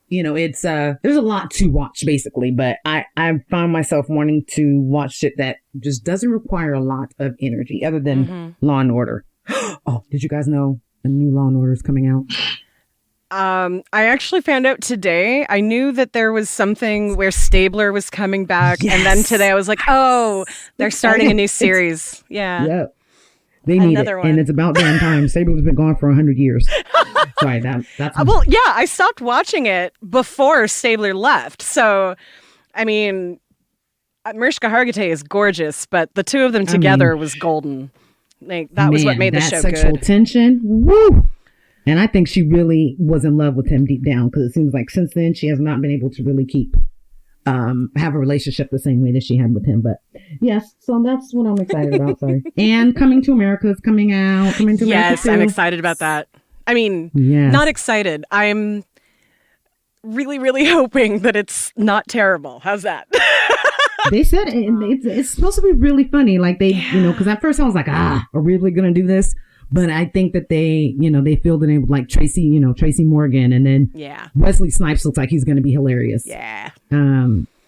Speaker 6: it's, there's a lot to watch basically, but I found myself wanting to watch shit that just doesn't require a lot of energy other than Law and Order. Oh, did you guys know a new Law and Order is coming out?
Speaker 5: I actually found out today. I knew that there was something where Stabler was coming back. Yes. And then today I was like, oh, they're starting a new series.
Speaker 6: Yep. They need another one. And it's about damn time. Stabler's been gone for 100 years. Sorry, that's
Speaker 5: I stopped watching it before Stabler left. So, I mean, Mariska Hargitay is gorgeous, but the two of them together was golden. Like, that was what made the show
Speaker 6: sexual
Speaker 5: good.
Speaker 6: Tension, woo! And I think she really was in love with him deep down, because it seems like since then she has not been able to really have a relationship the same way that she had with him. But yes, so that's what I'm excited about. Sorry. And Coming to America is coming out.
Speaker 5: Yes, I'm excited about that. I mean, not excited. I'm really, really hoping that it's not terrible. How's that?
Speaker 6: They said it's supposed to be really funny. Like because at first I was like, are we really going to do this? But I think that they filled it in with like Tracy Morgan, and then Wesley Snipes looks like he's going to be hilarious.
Speaker 5: Yeah.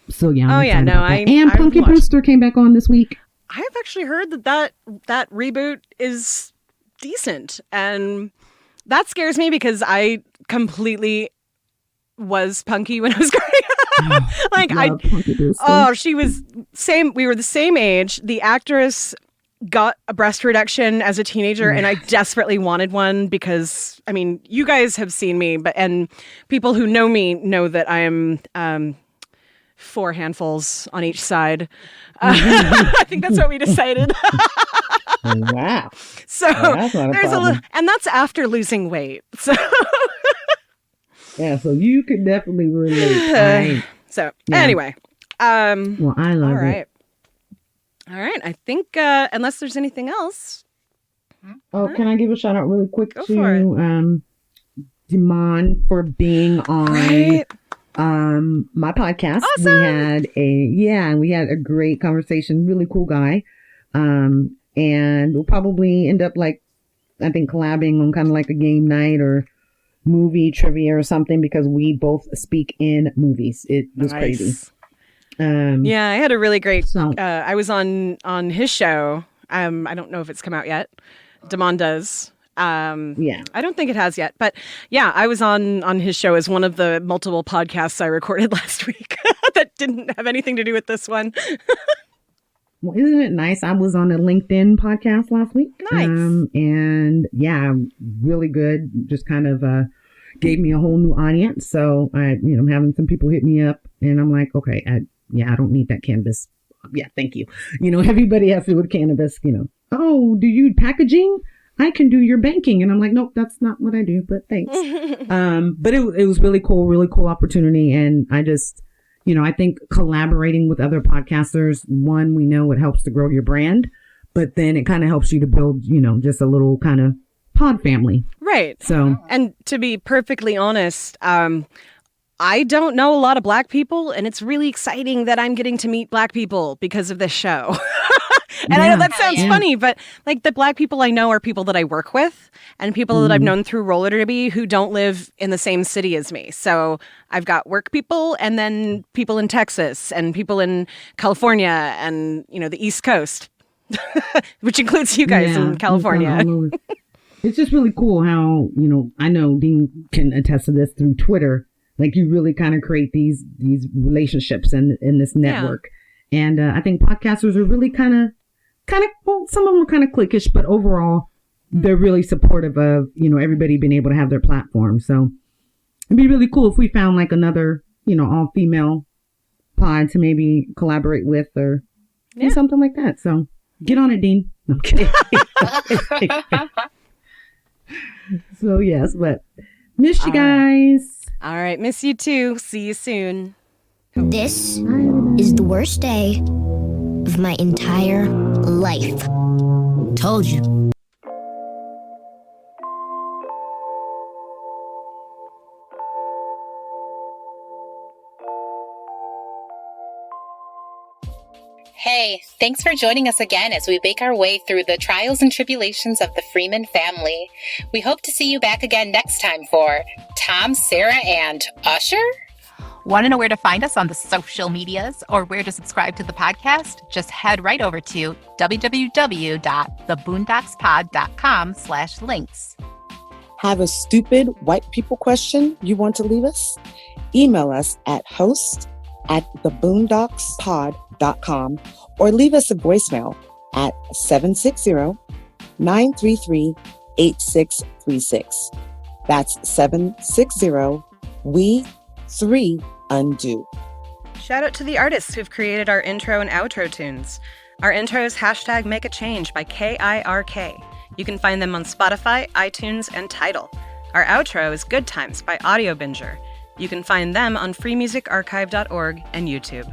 Speaker 6: So yeah.
Speaker 5: And
Speaker 6: Punky Brewster came back on this week.
Speaker 5: I have actually heard that reboot is decent, and that scares me because I completely was Punky when I was growing up. She was same. We were the same age. The actress got a breast reduction as a teenager, and I desperately wanted one because, I mean, you guys have seen me, and people who know me know that I am 4 handfuls on each side. I think that's what we decided.
Speaker 6: Wow.
Speaker 5: So there's a little, and that's after losing weight. So
Speaker 6: yeah, so you could definitely relate.
Speaker 5: Anyway,
Speaker 6: I love it.
Speaker 5: All right. I think unless there's anything else.
Speaker 6: Oh, can I give a shout out really quick
Speaker 5: to
Speaker 6: Dimon for being on my podcast.
Speaker 5: Awesome.
Speaker 6: We had a great conversation. Really cool guy. And we'll probably end up I think collabing on kind of like a game night or movie trivia or something, because we both speak in movies. It was crazy.
Speaker 5: I had a really great I was on his show. I don't know if it's come out yet, Damon does.
Speaker 6: Yeah.
Speaker 5: I don't think it has yet. But yeah, I was on his show as one of the multiple podcasts I recorded last week that didn't have anything to do with this one.
Speaker 6: Well, isn't it nice? I was on a LinkedIn podcast last week.
Speaker 5: Nice.
Speaker 6: And yeah, really good. Just kind of gave me a whole new audience. So I'm having some people hit me up and I'm like, okay, I don't need that cannabis. Yeah, thank you. Everybody has to do with cannabis, Oh, do you packaging? I can do your banking. And I'm like, nope, that's not what I do, but thanks. But it was really cool opportunity. And I just, I think collaborating with other podcasters, one, we know it helps to grow your brand, but then it kind of helps you to build, just a little kind of pod family.
Speaker 5: Right.
Speaker 6: So,
Speaker 5: and to be perfectly honest, I don't know a lot of Black people, and it's really exciting that I'm getting to meet Black people because of this show. And I know that sounds funny, but like the Black people I know are people that I work with and people that I've known through roller derby who don't live in the same city as me. So I've got work people and then people in Texas and people in California and, the East Coast, which includes you guys in California.
Speaker 6: It's just really cool how, I know Dean can attest to this through Twitter. Like you really kind of create these relationships in this network. Yeah. And I think podcasters are really kind of, well, some of them are kind of cliquish, but overall, they're really supportive of, everybody being able to have their platform. So it'd be really cool if we found like another, all female pod to maybe collaborate with or do something like that. So get on it, Dean. No, I'm kidding. So yes, but miss you guys.
Speaker 5: All right. Miss you too. See you soon.
Speaker 9: This is the worst day of my entire life.
Speaker 2: Told you.
Speaker 4: Hey, thanks for joining us again as we make our way through the trials and tribulations of the Freeman family. We hope to see you back again next time for Tom, Sarah, and Usher?
Speaker 11: Want to know where to find us on the social medias or where to subscribe to the podcast? Just head right over to www.theboondockspod.com/links.
Speaker 12: Have a stupid white people question you want to leave us? Email us at host@theboondockspod.com or leave us a voicemail at 760-933-8636. That's 760-3-UNDO.
Speaker 5: Shout out to the artists who've created our intro and outro tunes. Our intro is #MakeAChange by KIRK. You can find them on Spotify, iTunes, and Tidal. Our outro is Good Times by Audio Binger. You can find them on freemusicarchive.org and YouTube.